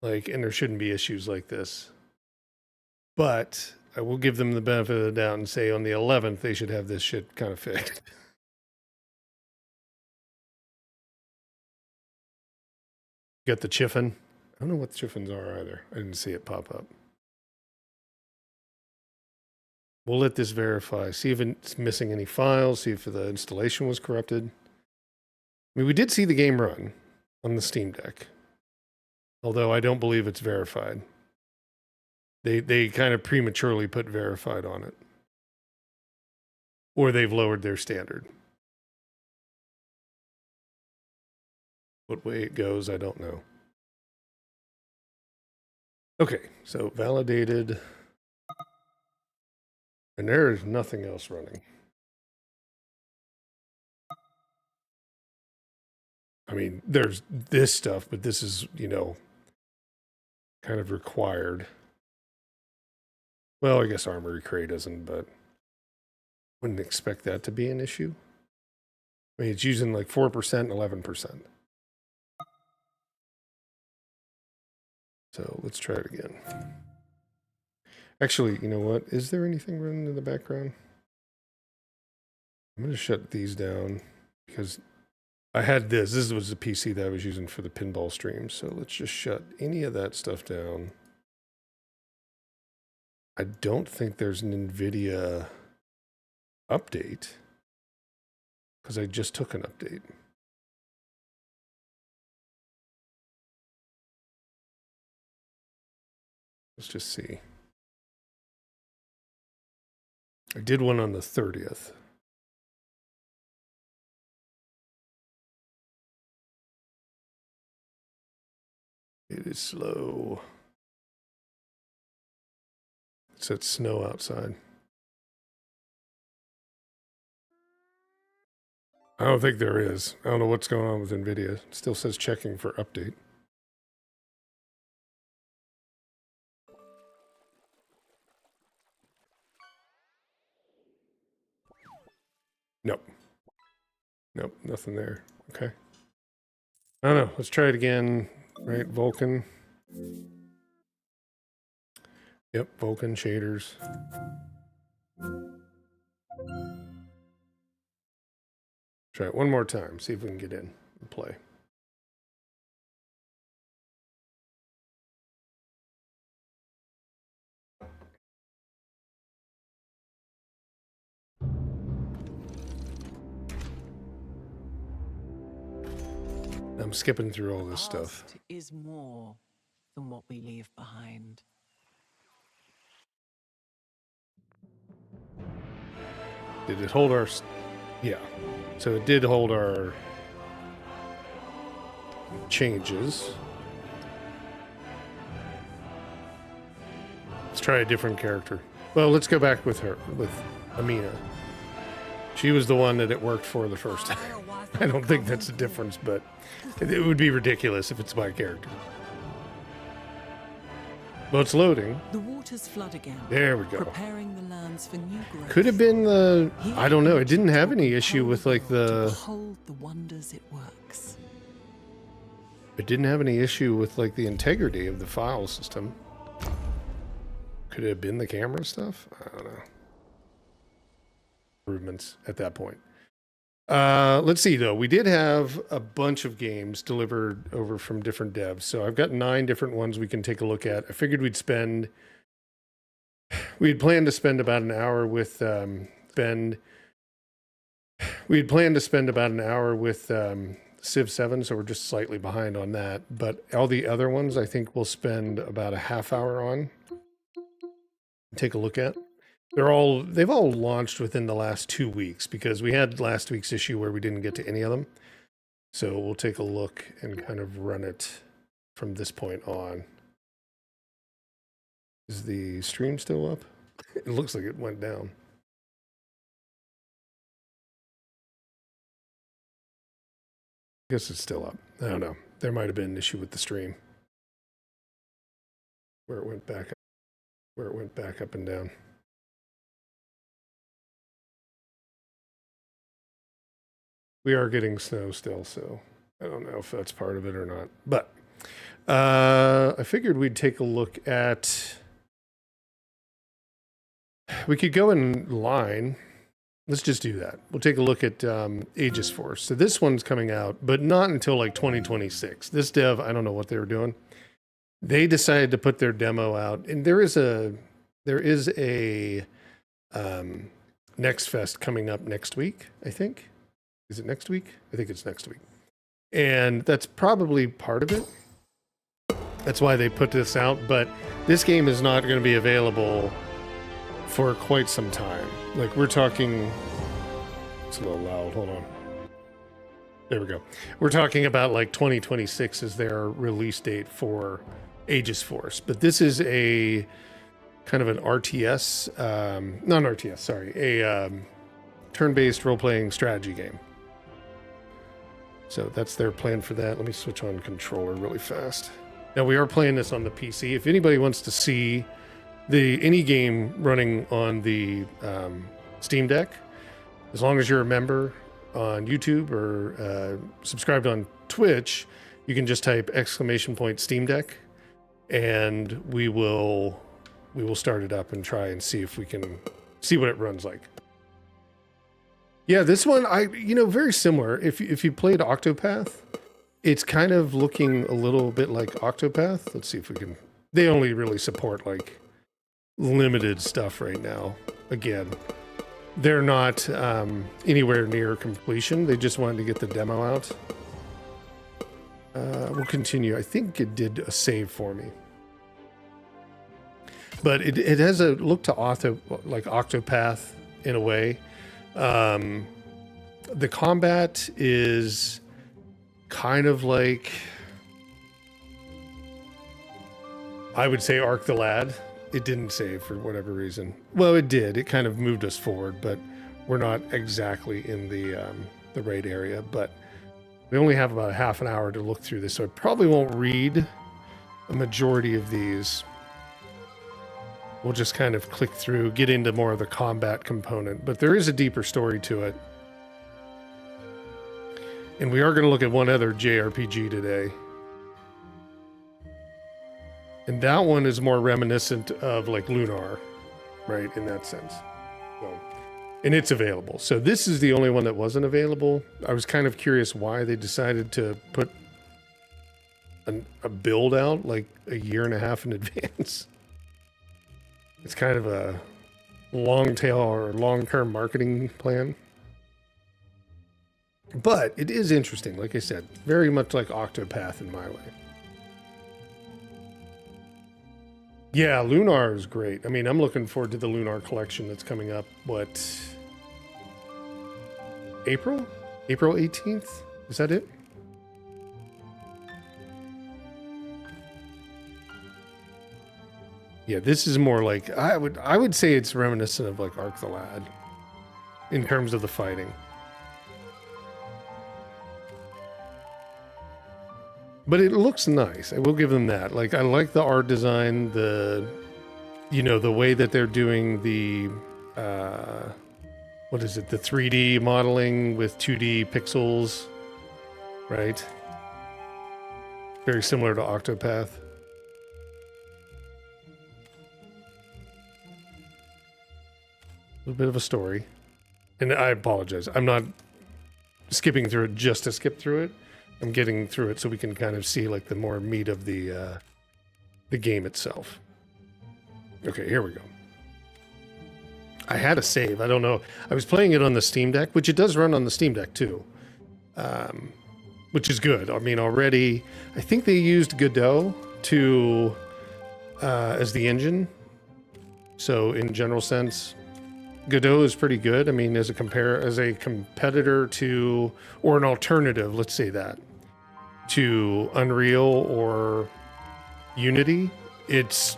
Like, and there shouldn't be issues like this. But I will give them the benefit of the doubt and say on the 11th, they should have this shit kind of fixed. Got the chiffin. I don't know what the chiffins are either. I didn't see it pop up. We'll let this verify. See if it's missing any files. See if the installation was corrupted. I mean, we did see the game run on the Steam Deck. Although I don't believe it's verified. They kind of prematurely put verified on it. Or they've lowered their standard. What way it goes, I don't know. Okay, so validated. And there is nothing else running. I mean, there's this stuff, but this is, you know, kind of required. Well, I guess Armory Crate doesn't, but wouldn't expect that to be an issue. I mean, it's using like 4%, 11%. So let's try it again. Actually, you know what? Is there anything running in the background? I'm going to shut these down because I had this. This was the PC that I was using for the pinball stream. So let's just shut any of that stuff down. I don't think there's an NVIDIA update because I just took an update. Let's just see. I did one on the 30th. It is slow. It said snow outside. I don't think there is. I don't know what's going on with NVIDIA. It still says checking for update. Nope. Nope, nothing there. Okay. I don't know. Let's try it again. Right, Vulkan. Yep, Vulkan shaders. Try it one more time. See if we can get in and play. I'm skipping through all this stuff. Past is more than what we leave behind. Did it hold our... Yeah. So it did hold our changes. Let's try a different character. Well, let's go back with her, with Amina. She was the one that it worked for the first time. I don't think that's a difference, but it would be ridiculous if it's my character. Well, it's loading. The waters flood again. There we go. Preparing the lands for new growth. Could have been the... I don't know. It didn't have any issue with like the... Behold the wonders it works. It didn't have any issue with like the integrity of the file system. Could it have been the camera stuff? I don't know. Improvements at that point. Let's see though. We did have a bunch of games delivered over from different devs. So I've got 9 different ones we can take a look at. I figured we'd planned to spend about an hour with Civ 7, so we're just slightly behind on that. But all the other ones I think we'll spend about a half hour on. Take a look at. They've all launched within the last 2 weeks because we had last week's issue where we didn't get to any of them. So we'll take a look and kind of run it from this point on. Is the stream still up? It looks like it went down. I guess it's still up. I don't know. There might have been an issue with the stream where it went back up and down. We are getting snow still, so I don't know if that's part of it or not. But I figured we'd take a look at... We could go in line. Let's just do that. We'll take a look at Aegis Force. So this one's coming out, but not until like 2026. This dev, I don't know what they were doing. They decided to put their demo out, and there is a Next Fest coming up next week, I think. Is it next week? I think it's next week. And that's probably part of it. That's why they put this out, but this game is not going to be available for quite some time. Like, we're talking... It's a little loud, hold on. There we go. We're talking about like 2026 as their release date for Aegis Force. But this is a kind of an RTS, not an RTS, sorry, a turn-based role-playing strategy game. So that's their plan for that. Let me switch on controller really fast. Now we are playing this on the PC. If anybody wants to see any game running on the Steam Deck, as long as you're a member on YouTube or subscribed on Twitch, you can just type !Steam Deck, and we will start it up and try and see if we can see what it runs like. Yeah, this one, very similar. If you played Octopath, it's kind of looking a little bit like Octopath. Let's see if we can... They only really support like limited stuff right now. Again, they're not anywhere near completion. They just wanted to get the demo out. We'll continue. I think it did a save for me. But it has a look to like Octopath in a way. The combat is kind of like, I would say, Ark the Lad. It didn't save for whatever reason. Well, it did. It kind of moved us forward, but we're not exactly in the right area. But we only have about half an hour to look through this, so I probably won't read a majority of these. We'll just kind of click through, get into more of the combat component, but there is a deeper story to it. And we are going to look at one other JRPG today. And that one is more reminiscent of like Lunar, right, in that sense. So, and it's available. So this is the only one that wasn't available. I was kind of curious why they decided to put a build out like a year and a half in advance. It's kind of a long tail or long-term marketing plan. But it is interesting, like I said, very much like Octopath in my way. Yeah, Lunar is great. I mean, I'm looking forward to the Lunar collection that's coming up, April? April 18th? Is that it? Yeah, this is more like, I would say it's reminiscent of like Ark the Lad in terms of the fighting. But it looks nice. I will give them that. Like, I like the art design, the way that they're doing the, what is it? The 3D modeling with 2D pixels, right? Very similar to Octopath. A little bit of a story. And I apologize. I'm not skipping through it just to skip through it. I'm getting through it so we can kind of see like the more meat of the game itself. Okay, here we go. I had a save. I don't know. I was playing it on the Steam Deck, which it does run on the Steam Deck too, which is good. I mean, already, I think they used Godot as the engine. So in general sense, Godot is pretty good. I mean, as a competitor to, or an alternative, let's say that, to Unreal or Unity, it's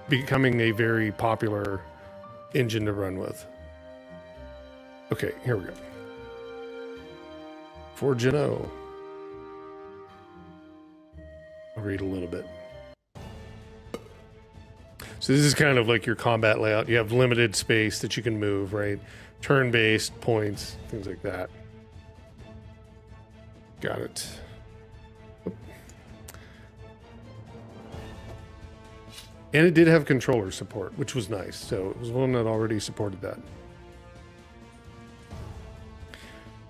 becoming a very popular engine to run with. Okay, here we go. For Geno. I'll read a little bit. So this is kind of like your combat layout. You have limited space that you can move, right? Turn-based points, things like that. Got it. And it did have controller support, which was nice. So it was one that already supported that.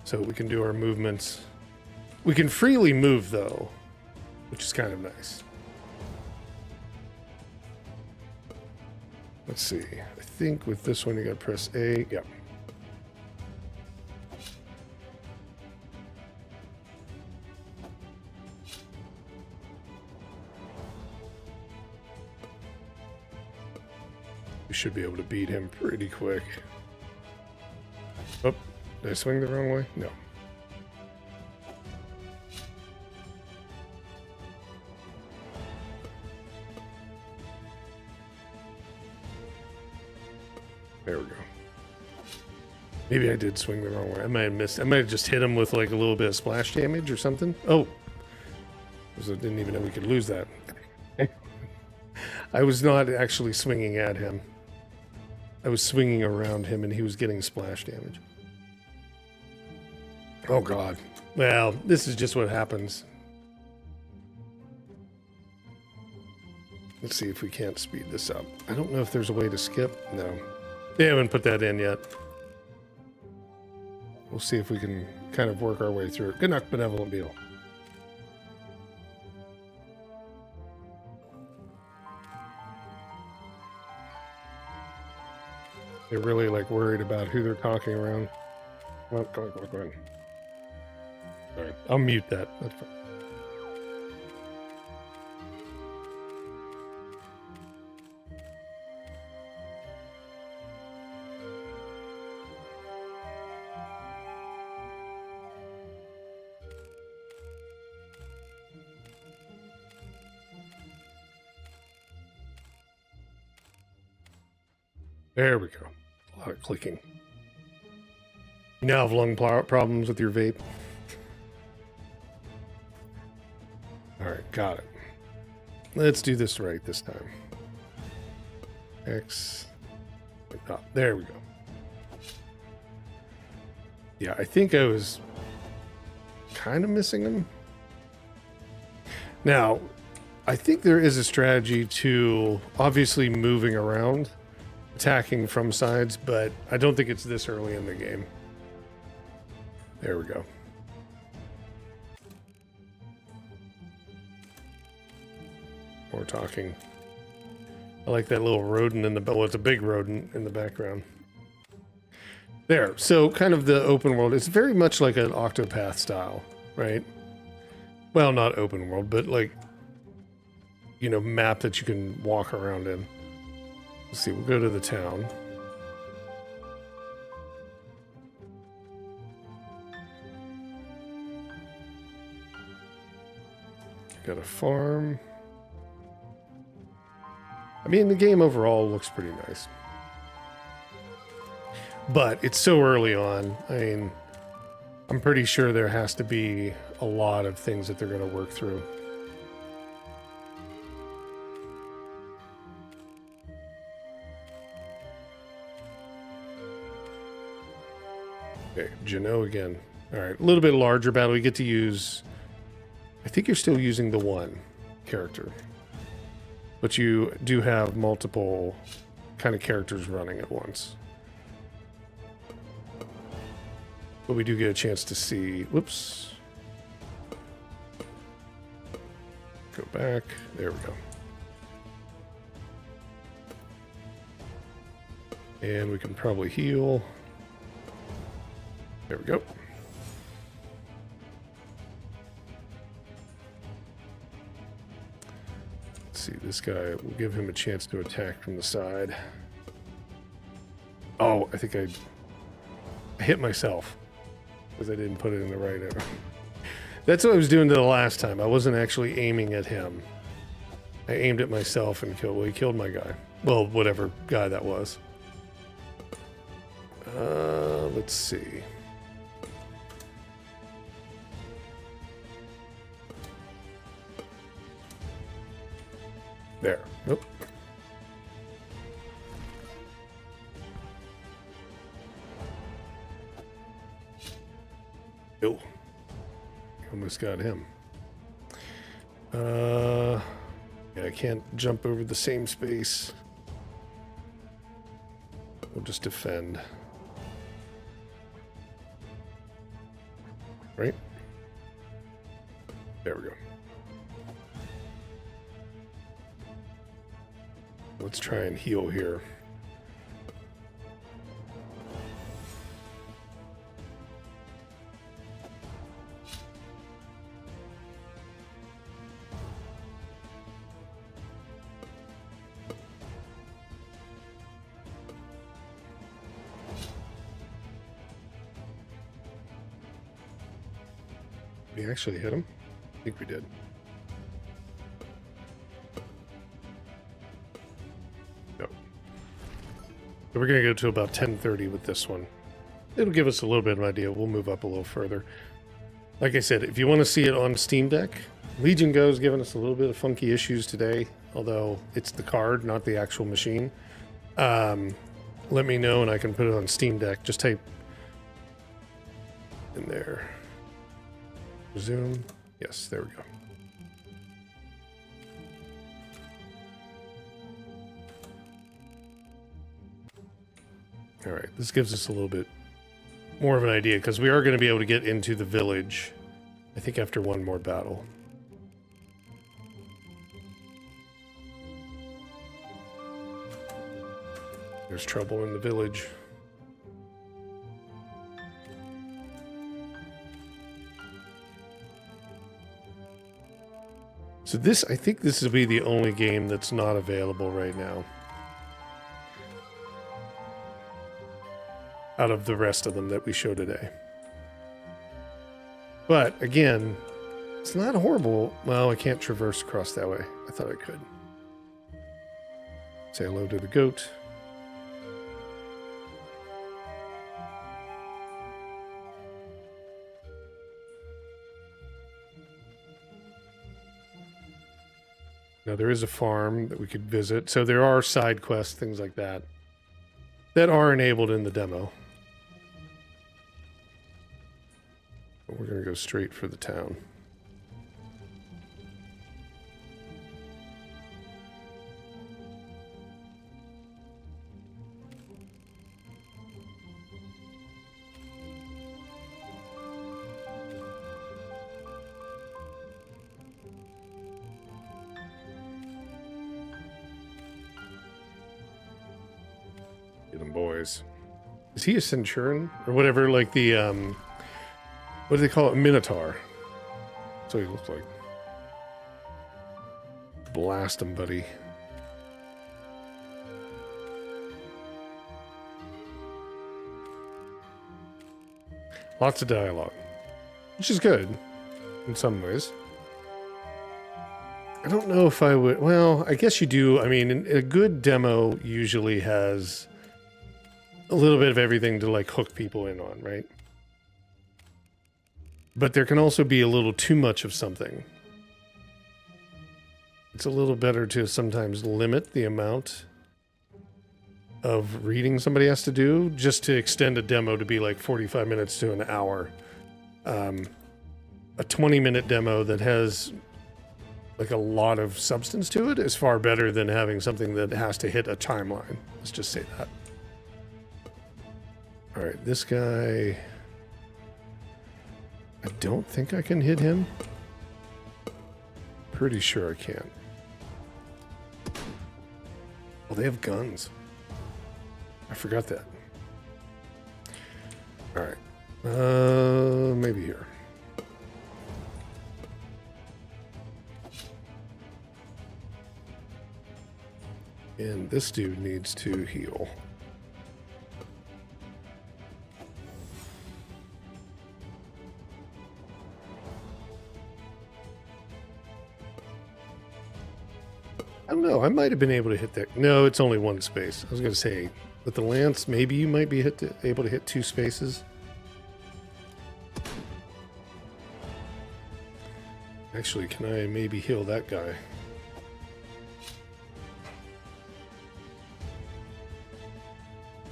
So we can do our movements. We can freely move, though, which is kind of nice. Let's see. I think with this one, you got to press A. Yep. We should be able to beat him pretty quick. Oh, did I swing the wrong way? No. There we go. Maybe I did swing the wrong way. I might have missed. I might have just hit him with like a little bit of splash damage or something. Oh, I didn't even know we could lose that. I was not actually swinging at him. I was swinging around him and he was getting splash damage. Oh God. Well, this is just what happens. Let's see if we can't speed this up. I don't know if there's a way to skip. No. They haven't put that in yet. We'll see if we can kind of work our way through it. Good luck, Benevolent Beetle. They're really like worried about who they're talking around. Well, go on. All right, I'll mute that. That's fine. There we go. A lot of clicking. You now have lung problems with your vape. All right, got it. Let's do this right this time. X. Oh, there we go. Yeah, I think I was kind of missing him. Now, I think there is a strategy to obviously moving around, attacking from sides, but I don't think it's this early in the game. There we go. More talking. I like that little rodent in the, well, it's a big rodent in the background. There, so kind of the open world. It's very much like an Octopath style, right? Well, not open world, but like, you know, map that you can walk around in. Let's see, we'll go to the town. Got a farm. I mean, the game overall looks pretty nice. But it's so early on. I mean, I'm pretty sure there has to be a lot of things that they're going to work through. Okay, Jano again. All right, a little bit larger battle. We get to use... I think you're still using the one character. But you do have multiple kind of characters running at once. But we do get a chance to see... Whoops. Go back. There we go. And we can probably heal. There we go. Let's see, this guy, we'll give him a chance to attack from the side. Oh, I think I hit myself because I didn't put it in the right area. That's what I was doing to the last time. I wasn't actually aiming at him. I aimed at myself and killed, well, he killed my guy. Well, whatever guy that was. Let's see. There. Nope. Oh. Almost got him. Yeah, I can't jump over the same space. We'll just defend. Right? There we go. Let's try and heal here. We actually hit him? I think we did. No. So we're going to go to about 10:30 with this one. It'll give us a little bit of an idea. We'll move up a little further. Like I said, if you want to see it on Steam Deck, Legion Go's giving us a little bit of funky issues today, although it's the card, not the actual machine. Let me know and I can put it on Steam Deck. Just type in there. Resume. Yes, there we go. All right, this gives us a little bit more of an idea because we are going to be able to get into the village, I think, after one more battle. There's trouble in the village. So this, I think this will be the only game that's not available right now. Out of the rest of them that we show today. But, again, it's not horrible. Well, I can't traverse across that way. I thought I could. Say hello to the goat. Now, there is a farm that we could visit. So there are side quests, things like that, that are enabled in the demo. But we're going to go straight for the town. Boys. Is he a centurion or whatever, like the what do they call it, minotaur? That's what he looks like. Blast him, buddy. Lots of dialogue, which is good in some ways. I don't know if I would, well, I guess you do. I mean, a good demo usually has a little bit of everything to like hook people in on, right? But there can also be a little too much of something. It's a little better to sometimes limit the amount of reading somebody has to do, just to extend a demo to be like 45 minutes to an hour. A 20-minute demo that has like a lot of substance to it is far better than having something that has to hit a timeline. Let's just say that. All right, this guy, I don't think I can hit him. Pretty sure I can. Oh, they have guns. I forgot that. All right, maybe here. And this dude needs to heal. I don't know. I might have been able to hit that. No, it's only one space. I was going to say, with the lance, maybe you might be able to hit two spaces. Actually, can I maybe heal that guy?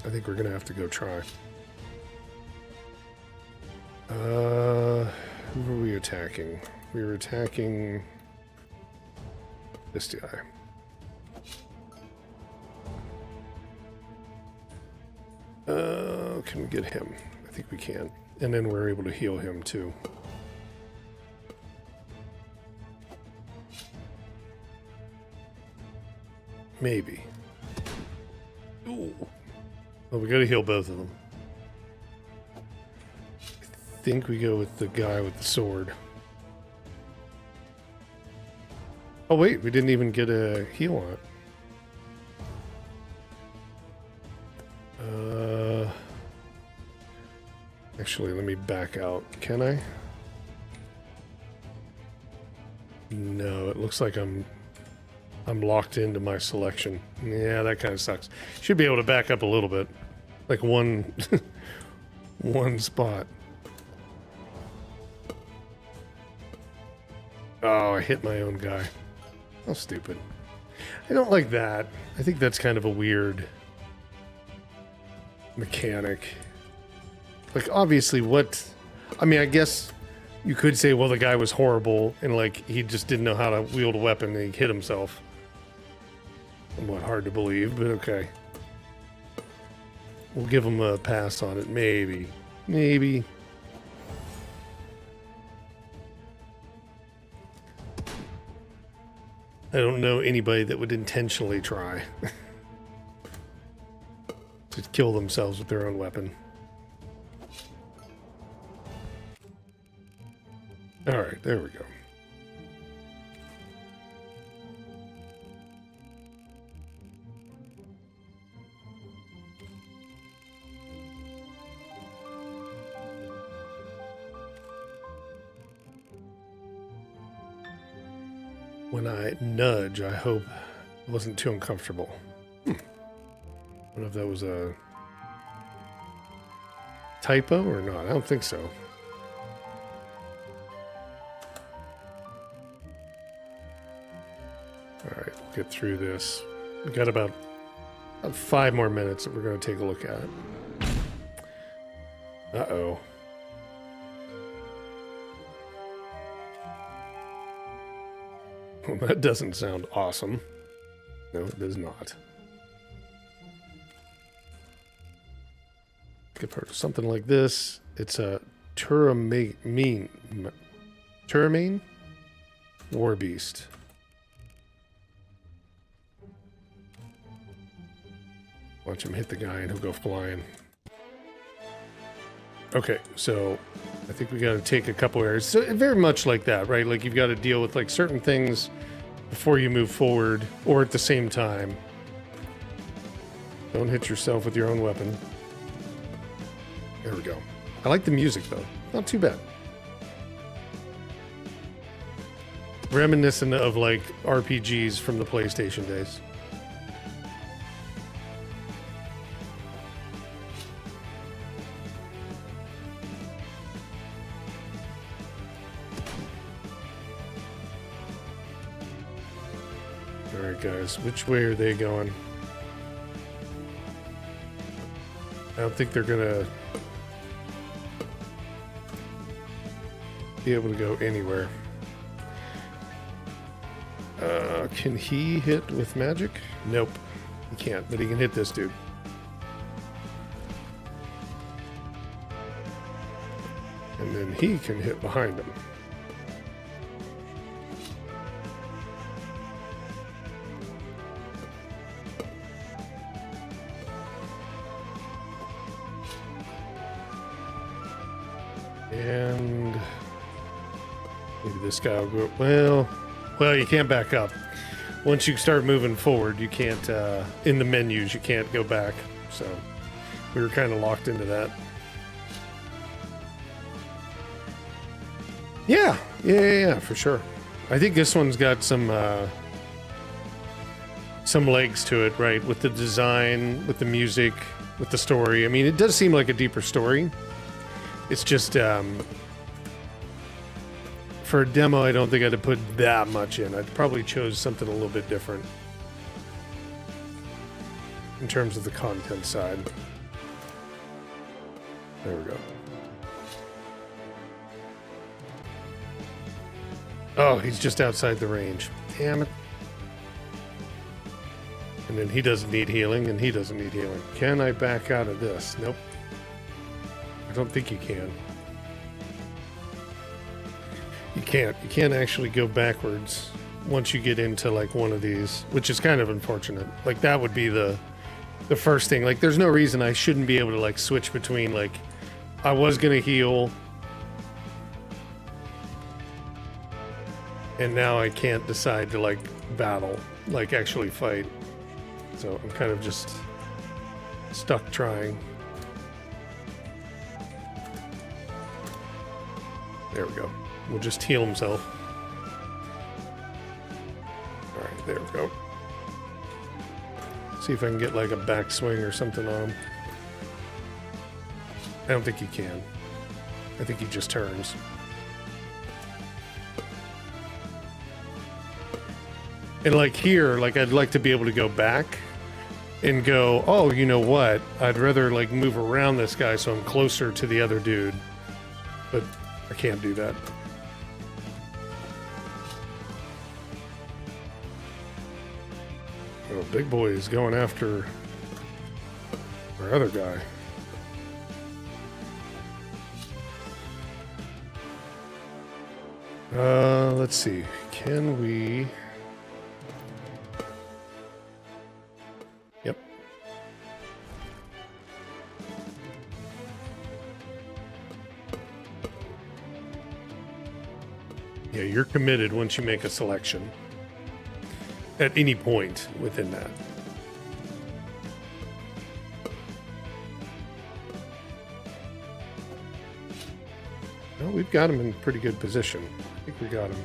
I think we're going to have to go try. Who are we attacking? attacking? We were attacking this guy. Can we get him? I think we can. And then we're able to heal him too. Maybe. Ooh. Well, we gotta heal both of them. I think we go with the guy with the sword. Oh wait, we didn't even get a heal on it. Actually, let me back out. Can I? No, it looks like I'm locked into my selection. Yeah, that kind of sucks. Should be able to back up a little bit. Like one one spot. Oh, I hit my own guy. How stupid. I don't like that. I think that's kind of a weird mechanic. Like, obviously, what... I mean, I guess you could say, well, the guy was horrible, and, like, he just didn't know how to wield a weapon, and he hit himself. Somewhat hard to believe, but okay. We'll give him a pass on it. Maybe. Maybe. I don't know anybody that would intentionally try to kill themselves with their own weapon. Alright, there we go. When I nudge, I hope it wasn't too uncomfortable. I don't know if that was a typo or not. I don't think so. Alright, we'll get through this. We've got about 5 more minutes that we're going to take a look at it. Uh-oh. Well, that doesn't sound awesome. No, it does not. Something like this. It's a Turamane War Beast. Watch him hit the guy and he'll go flying. Okay, so I think we got to take a couple areas. So very much like that, right? Like you've got to deal with like certain things before you move forward, or at the same time. Don't hit yourself with your own weapon. There we go. I like the music though. Not too bad. Reminiscent of like RPGs from the PlayStation days. Alright guys, which way are they going? I don't think they're gonna be able to go anywhere. Can he hit with magic? Nope, he can't, but he can hit this dude. And then he can hit behind him. And maybe this guy will go. Well, you can't back up. Once you start moving forward, you can't, in the menus, you can't go back. So we were kind of locked into that. Yeah, for sure. I think this one's got some legs to it, right? With the design, with the music, with the story. I mean, it does seem like a deeper story. It's just, for a demo, I don't think I'd have put that much in. I'd probably chose something a little bit different in terms of the content side. There we go. Oh, he's just outside the range. Damn it. And then he doesn't need healing, and he doesn't need healing. Can I back out of this? Nope. I don't think you can. You can't. You can't actually go backwards once you get into like one of these, which is kind of unfortunate. Like that would be the first thing. Like there's no reason I shouldn't be able to like switch between like I was gonna heal and now I can't decide to like battle, like actually fight. So I'm kind of just stuck trying. There we go. We'll just heal himself. Alright, there we go. See if I can get like a backswing or something on him. I don't think he can. I think he just turns. And like here, like I'd like to be able to go back and go, oh, you know what? I'd rather like move around this guy so I'm closer to the other dude. But I can't do that. Oh, big boy is going after our other guy. Let's see. Can we... Yep. Yeah, you're committed once you make a selection. At any point within that. Well, we've got him in pretty good position. I think we got him.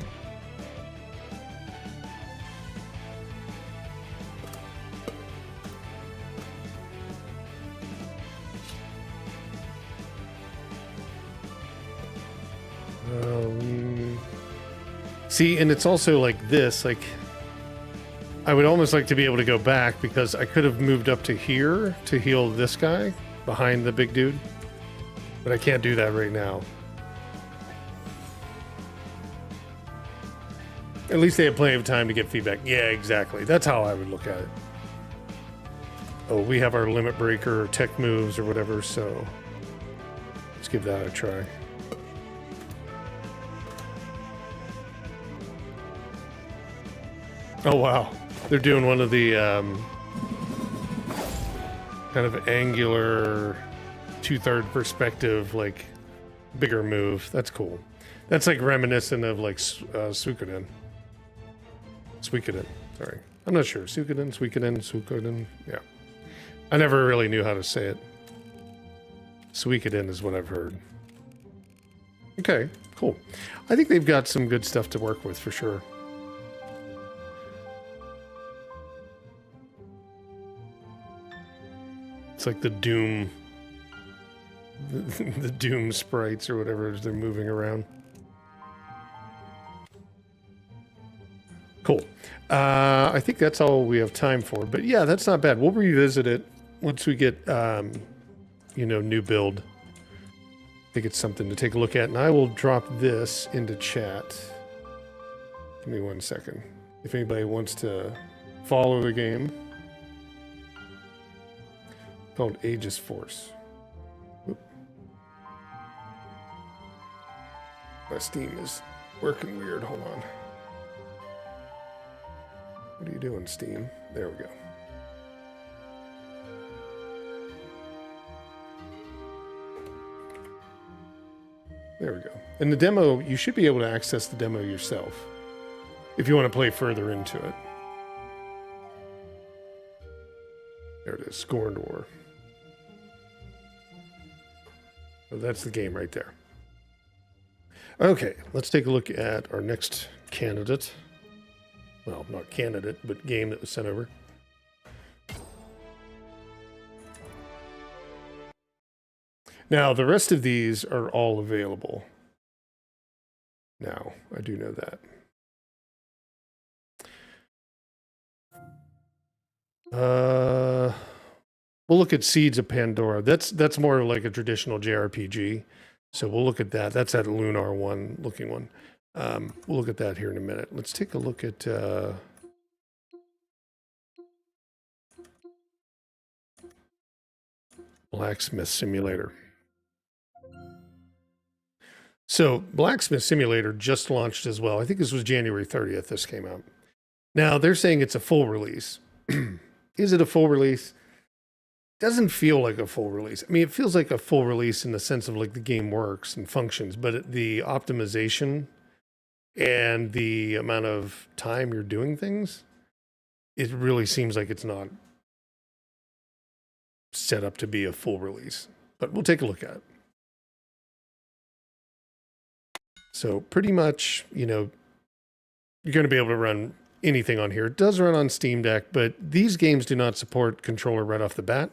See, and it's also like this, like I would almost like to be able to go back because I could have moved up to here to heal this guy behind the big dude, but I can't do that right now. At least they have plenty of time to get feedback. Yeah, exactly. That's how I would look at it. Oh, we have our limit breaker, tech moves, or whatever, so let's give that a try. Oh, wow. They're doing one of the kind of angular 2/3 perspective, like bigger move. That's cool. That's like reminiscent of like Suikoden. Suikoden, sorry. I'm not sure. Suikoden. Yeah. I never really knew how to say it. Suikoden is what I've heard. Okay, cool. I think they've got some good stuff to work with for sure. It's like the Doom, the Doom sprites or whatever as they're moving around. Cool. I think that's all we have time for. But yeah, that's not bad. We'll revisit it once we get, you know, new build. I think it's something to take a look at. And I will drop this into chat. Give me 1 second. If anybody wants to follow the game. Called Aegis Force. Oop. My Steam is working weird. Hold on. What are you doing, Steam? There we go. There we go. And the demo, you should be able to access the demo yourself if you want to play further into it. There it is, Scorned War. So that's the game right there. Okay, let's take a look at our next candidate. Well, not candidate, but game that was sent over. Now, the rest of these are all available. Now, I do know that. We'll look at Seeds of Pandora. That's more like a traditional JRPG. So we'll look at that. That's that Lunar one looking one. We'll look at that here in a minute. Let's take a look at Blacksmith Simulator. So Blacksmith Simulator just launched as well. I think this was January 30th this came out. Now they're saying it's a full release. Is it a full release? Doesn't feel like a full release. I mean, it feels like a full release in the sense of like the game works and functions, but the optimization and the amount of time you're doing things, it really seems like it's not set up to be a full release. But we'll take a look at it. So pretty much, you know, you're going to be able to run anything on here. It does run on Steam Deck, but these games do not support controller right off the bat.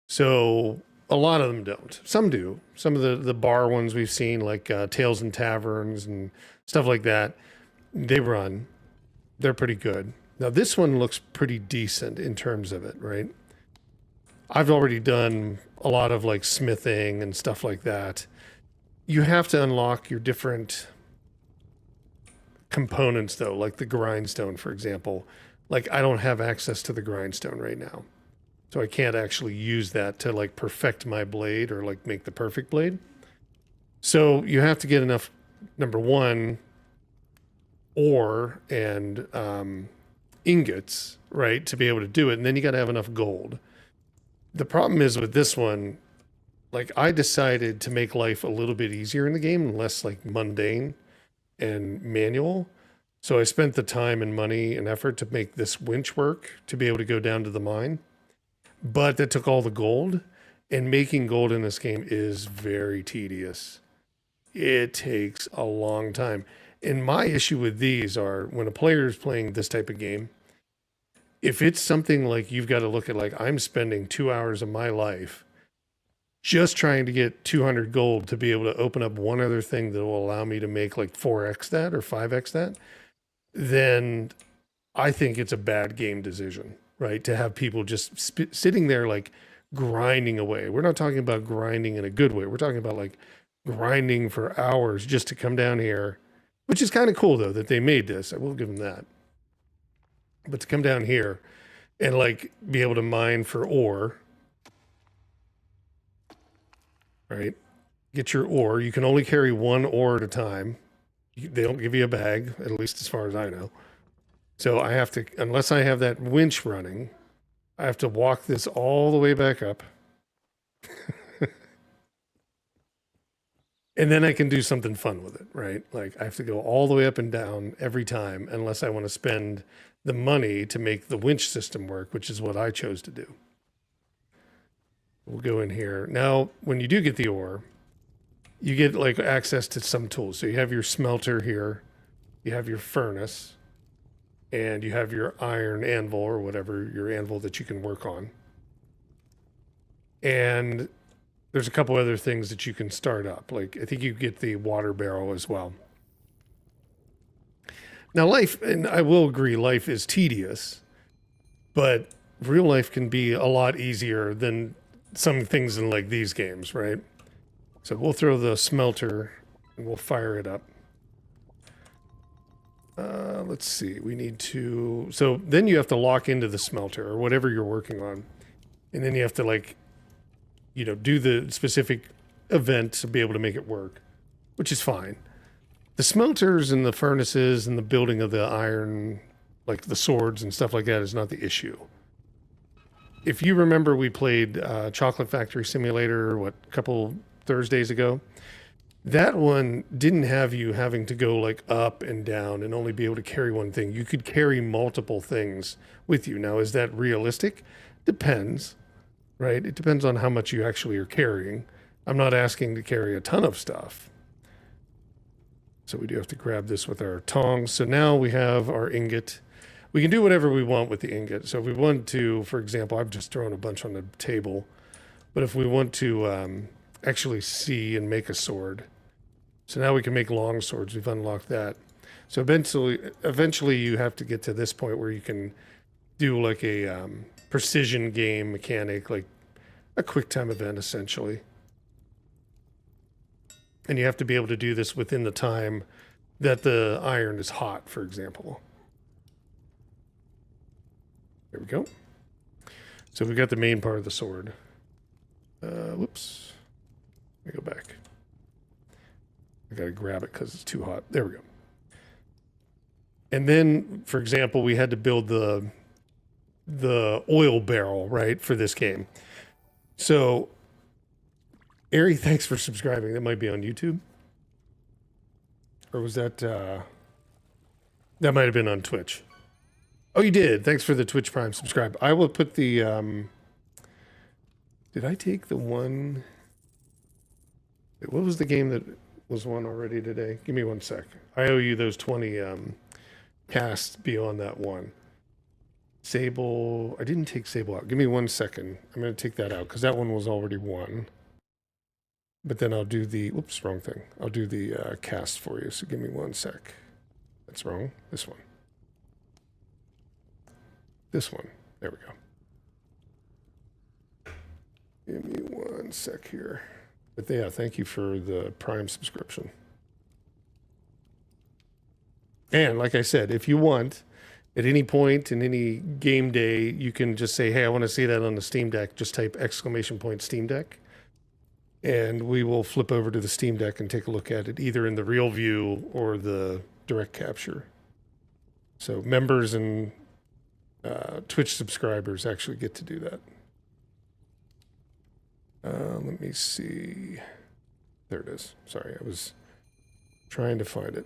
So a lot of them don't. Some do. Some of the bar ones we've seen, like Tales and Taverns and stuff like that, they run. They're pretty good. Now this one looks pretty decent in terms of it, right? I've already done a lot of like smithing and stuff like that. You have to unlock your different components though, like the grindstone, for example. Like I don't have access to the grindstone right now. So I can't actually use that to like perfect my blade or like make the perfect blade. So you have to get enough, number one, ore and ingots, right, to be able to do it. And then you got to have enough gold. The problem is with this one, like I decided to make life a little bit easier in the game and less like mundane and manual. So I spent the time and money and effort to make this winch work to be able to go down to the mine. But that took all the gold, and making gold in this game is very tedious. It takes a long time. And my issue with these are when a player is playing this type of game, if it's something like you've got to look at, like I'm spending 2 hours of my life just trying to get 200 gold to be able to open up one other thing that will allow me to make like 4x that or 5x that, then I think it's a bad game decision, right? To have people just sitting there like grinding away. We're not talking about grinding in a good way. We're talking about like grinding for hours just to come down here, which is kind of cool though that they made this. I will give them that. But to come down here and like be able to mine for ore, right? Get your ore. You can only carry one ore at a time. They don't give you a bag, at least as far as I know. So I have to, unless I have that winch running, I have to walk this all the way back up. And then I can do something fun with it, right? Like I have to go all the way up and down every time, unless I want to spend the money to make the winch system work, which is what I chose to do. We'll go in here. Now, when you do get the ore, you get like access to some tools. So you have your smelter here, you have your furnace, and you have your iron anvil or whatever, your anvil that you can work on. And there's a couple other things that you can start up. Like I think you get the water barrel as well. Now life, and I will agree, life is tedious, but real life can be a lot easier than some things in like these games, right? So we'll throw the smelter and we'll fire it up. Let's see, we need to, so then you have to lock into the smelter or whatever you're working on. And then you have to like, you know, do the specific event to be able to make it work, which is fine. The smelters and the furnaces and the building of the iron, like the swords and stuff like that is not the issue. If you remember, we played Chocolate Factory Simulator, a couple Thursdays ago. That one didn't have you having to go like up and down and only be able to carry one thing. You could carry multiple things with you. Now, is that realistic? Depends, right? It depends on how much you actually are carrying. I'm not asking to carry a ton of stuff. So we do have to grab this with our tongs. So now we have our ingot. We can do whatever we want with the ingot. So if we want to, for example, I've just thrown a bunch on the table. But if we want to actually see and make a sword, so now we can make long swords. We've unlocked that. So eventually you have to get to this point where you can do like a precision game mechanic, like a quick time event essentially. And you have to be able to do this within the time that the iron is hot, for example. There we go. So we got the main part of the sword. Whoops. Let me go back. I gotta grab it because it's too hot. There we go. And then, for example, we had to build the oil barrel, right, for this game. So, Ari, thanks for subscribing. That might be on YouTube. Or was that, that might have been on Twitch. Oh, you did. Thanks for the Twitch Prime subscribe. I will put the, did I take the one? What was the game that was won already today? Give me 1 sec. I owe you those 20 casts beyond that one. Sable. I didn't take Sable out. Give me 1 second. I'm going to take that out because that one was already won. But then I'll do the, whoops, wrong thing. I'll do the cast for you. So give me 1 sec. That's wrong. This one. This one. There we go. Give me 1 sec here. But yeah, thank you for the Prime subscription. And like I said, if you want, at any point in any game day, you can just say, hey, I want to see that on the Steam Deck. Just type ! Steam Deck. And we will flip over to the Steam Deck and take a look at it, either in the real view or the direct capture. So members and Twitch subscribers actually get to do that. Let me see. There it is. Sorry, I was trying to find it.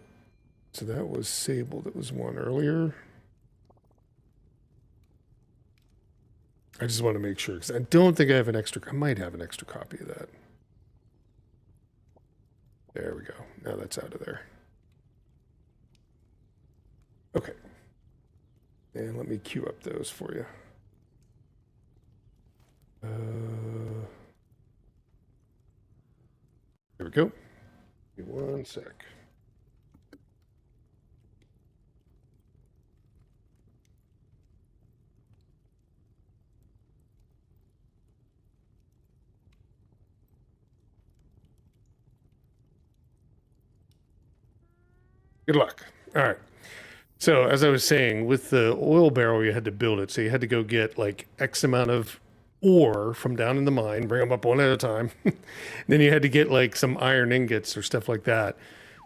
So that was Sable. That was one earlier. I just want to make sure, because I don't think I have an extra. I might have an extra copy of that. There we go. Now that's out of there. Okay. And let me queue up those for you. There we go. Give me 1 sec. Good luck. All right. So as I was saying, with the oil barrel, you had to build it. So you had to go get like X amount of ore from down in the mine, bring them up one at a time. Then you had to get like some iron ingots or stuff like that.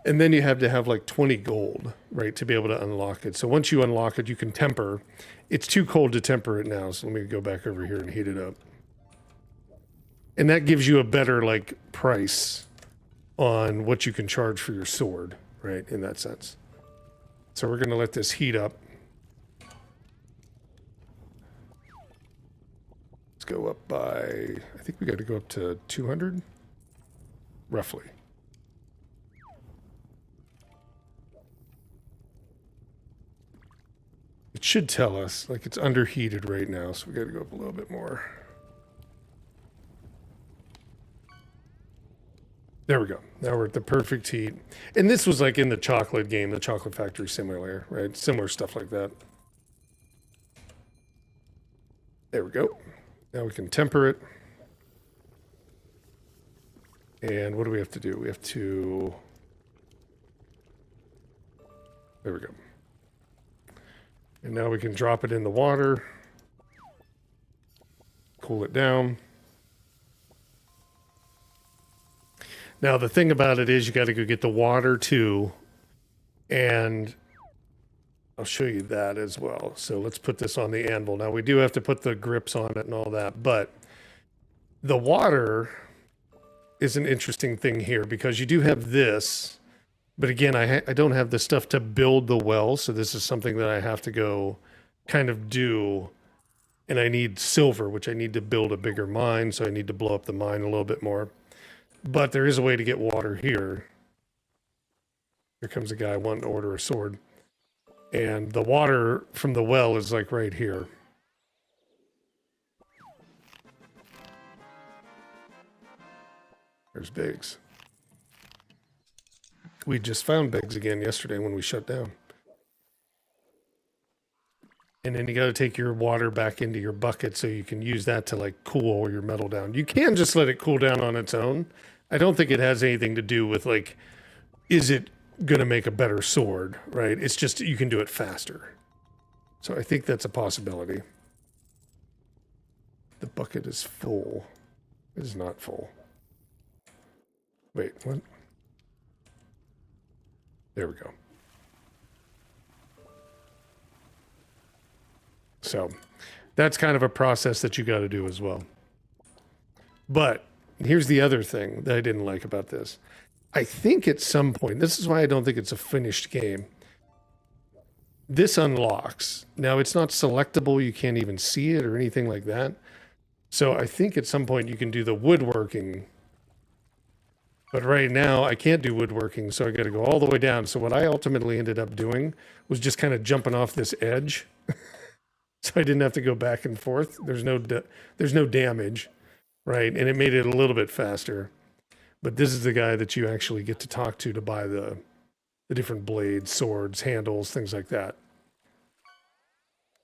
And then you have to have like 20 gold, right, to be able to unlock it. So once you unlock it, you can temper. It's too cold to temper it now. So let me go back over here and heat it up. And that gives you a better like price on what you can charge for your sword, right, in that sense. So we're going to let this heat up. Let's go up by, I think we got to go up to 200, roughly. It should tell us, like it's underheated right now, so we got to go up a little bit more. There we go. Now we're at the perfect heat. And this was like in the chocolate game, the Chocolate Factory Simulator, right? Similar stuff like that. There we go. Now we can temper it. And what do we have to do? We have to... There we go. And now we can drop it in the water. Cool it down. Now, the thing about it is you got to go get the water too, and I'll show you that as well. So let's put this on the anvil. Now, we do have to put the grips on it and all that, but the water is an interesting thing here because you do have this, but again, I don't have the stuff to build the well, so this is something that I have to go kind of do, and I need silver, which I need to build a bigger mine, so I need to blow up the mine a little bit more. But there is a way to get water here. Here comes a guy wanting to order a sword. And the water from the well is like right here. There's Biggs. We just found Biggs again yesterday when we shut down. And then you got to take your water back into your bucket so you can use that to like cool your metal down. You can just let it cool down on its own. I don't think it has anything to do with like, is it going to make a better sword, right? It's just you can do it faster. So I think that's a possibility. The bucket is full. It is not full. Wait, what? There we go. So that's kind of a process that you got to do as well. But here's the other thing that I didn't like about this. I think at some point, this is why I don't think it's a finished game. This unlocks. Now, it's not selectable. You can't even see it or anything like that. So I think at some point you can do the woodworking. But right now, I can't do woodworking, so I got to go all the way down. So what I ultimately ended up doing was just kind of jumping off this edge. So I didn't have to go back and forth. There's no damage, right? And it made it a little bit faster. But this is the guy that you actually get to talk to buy the different blades, swords, handles, things like that.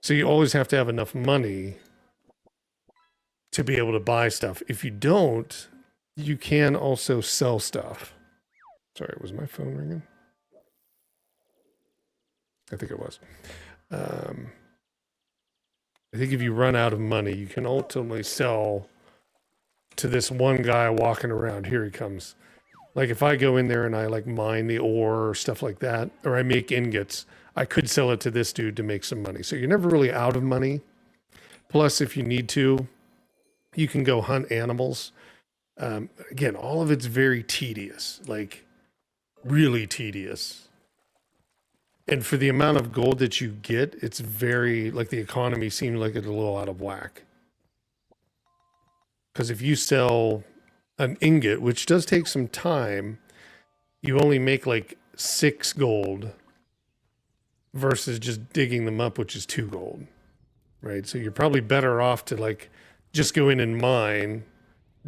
So you always have to have enough money to be able to buy stuff. If you don't, you can also sell stuff. Sorry, was my phone ringing? I think it was. I think if you run out of money, you can ultimately sell to this one guy walking around. Here he comes. Like if I go in there and I like mine the ore or stuff like that, or I make ingots, I could sell it to this dude to make some money. So you're never really out of money. Plus, if you need to, you can go hunt animals. Again, all of it's very tedious, like really tedious. And for the amount of gold that you get, it's very, like the economy seems like it's a little out of whack. Because if you sell an ingot, which does take some time, you only make like 6 gold versus just digging them up, which is 2 gold, right? So you're probably better off to like just go in and mine,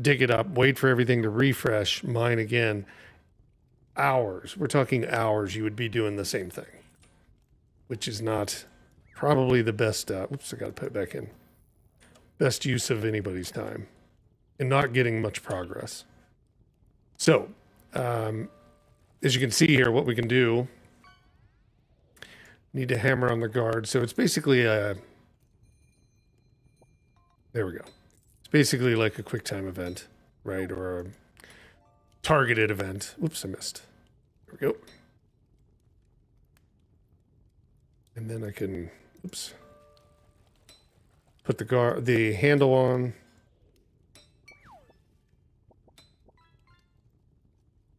dig it up, wait for everything to refresh, mine again. Hours, we're talking hours, you would be doing the same thing, which is not probably the best, oops, I got to put it back in, best use of anybody's time. And not getting much progress. So, as you can see here, what we can do, need to hammer on the guard. So it's basically a, there we go. It's basically like a quick time event, right? Or a targeted event. Whoops, I missed. There we go. And then I can, oops, put the handle on.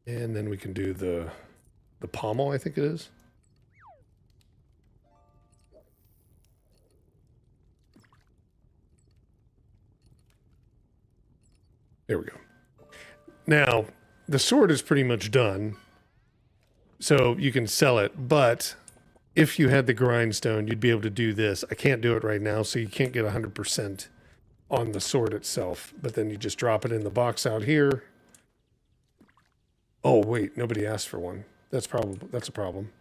And then we can do the pommel, I think it is. There we go. Now, the sword is pretty much done. So you can sell it, but if you had the grindstone, you'd be able to do this. I can't do it right now, so you can't get 100% on the sword itself. But then you just drop it in the box out here. Oh, wait, nobody asked for one. That's a problem.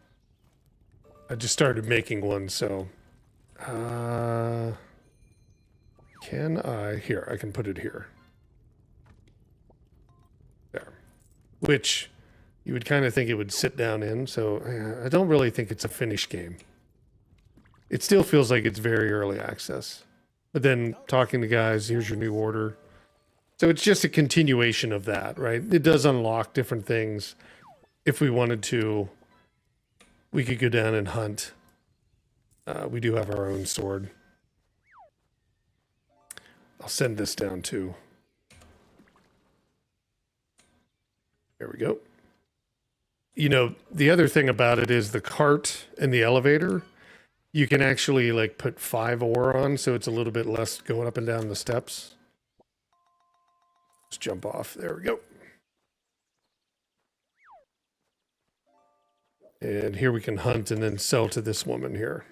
I just started making one, so... can I... Here, I can put it here. There. Which you would kind of think it would sit down in, so I don't really think it's a finished game. It still feels like it's very early access. But then talking to guys, here's your new order. So it's just a continuation of that, right? It does unlock different things. If we wanted to, we could go down and hunt. We do have our own sword. I'll send this down too. There we go. You know, the other thing about it is the cart and the elevator, you can actually like put 5 ore on, so it's a little bit less going up and down the steps. Let's jump off. There we go. And here we can hunt and then sell to this woman here.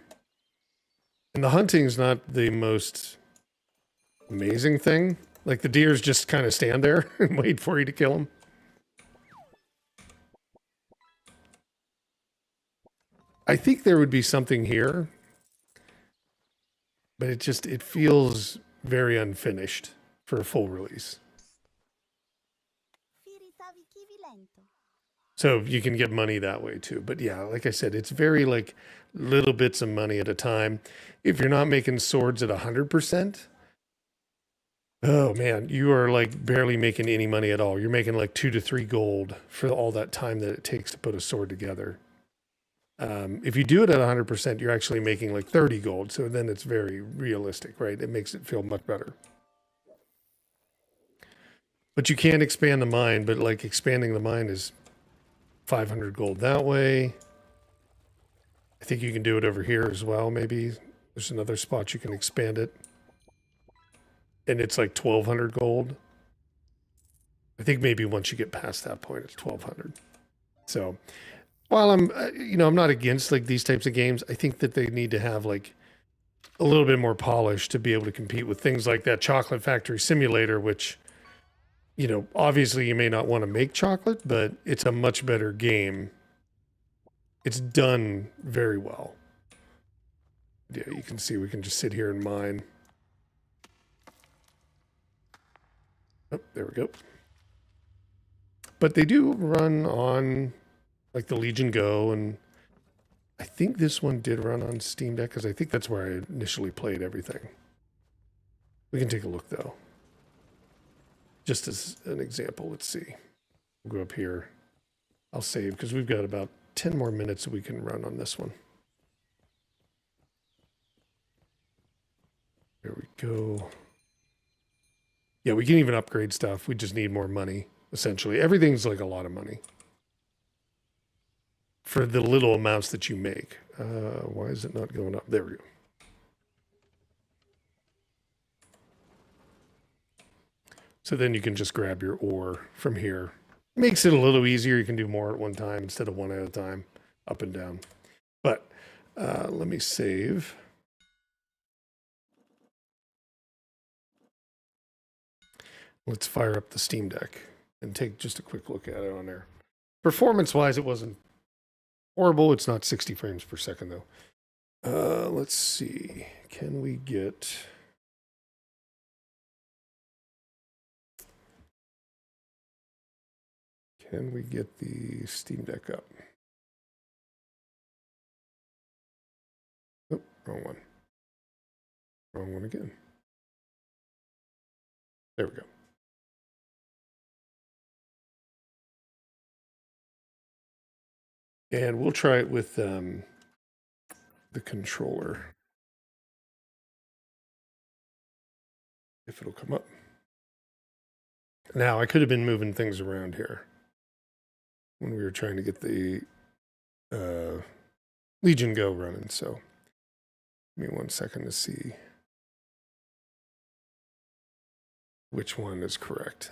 And the hunting's not the most amazing thing. Like the deers just kind of stand there and wait for you to kill them. I think there would be something here, but it feels very unfinished for a full release. So you can get money that way too. But yeah, like I said, it's very like little bits of money at a time. If you're not making swords at 100%, oh man, you are like barely making any money at all. You're making like 2 to 3 gold for all that time that it takes to put a sword together. If you do it at 100%, you're actually making like 30 gold. So then it's very realistic, right? It makes it feel much better. But you can expand the mine, but like expanding the mine is 500 gold that way. I think you can do it over here as well, maybe. There's another spot you can expand it. And it's like 1,200 gold. I think maybe once you get past that point, it's 1,200. So while I'm, I'm not against like these types of games, I think that they need to have like a little bit more polish to be able to compete with things like that Chocolate Factory Simulator, which, obviously you may not want to make chocolate, but it's a much better game. It's done very well. Yeah, you can see we can just sit here and mine. Oh, there we go. But they do run on like the Legion Go, and I think this one did run on Steam Deck because I think that's where I initially played everything. We can take a look though. Just as an example, let's see. We'll go up here. I'll save because we've got about 10 more minutes that we can run on this one. There we go. Yeah, we can even upgrade stuff. We just need more money, essentially. Everything's like a lot of money for the little amounts that you make. Why is it not going up? There we go. So then you can just grab your ore from here. Makes it a little easier. You can do more at one time instead of one at a time, up and down. But let me save. Let's fire up the Steam Deck and take just a quick look at it on there. Performance-wise, it wasn't horrible. It's not 60 frames per second, though. Let's see. Can we get... Can we get the Steam Deck up? Oh, wrong one. Wrong one again. There we go. And we'll try it with the controller. If it'll come up. Now, I could have been moving things around here when we were trying to get the Legion Go running. So give me 1 second to see which one is correct.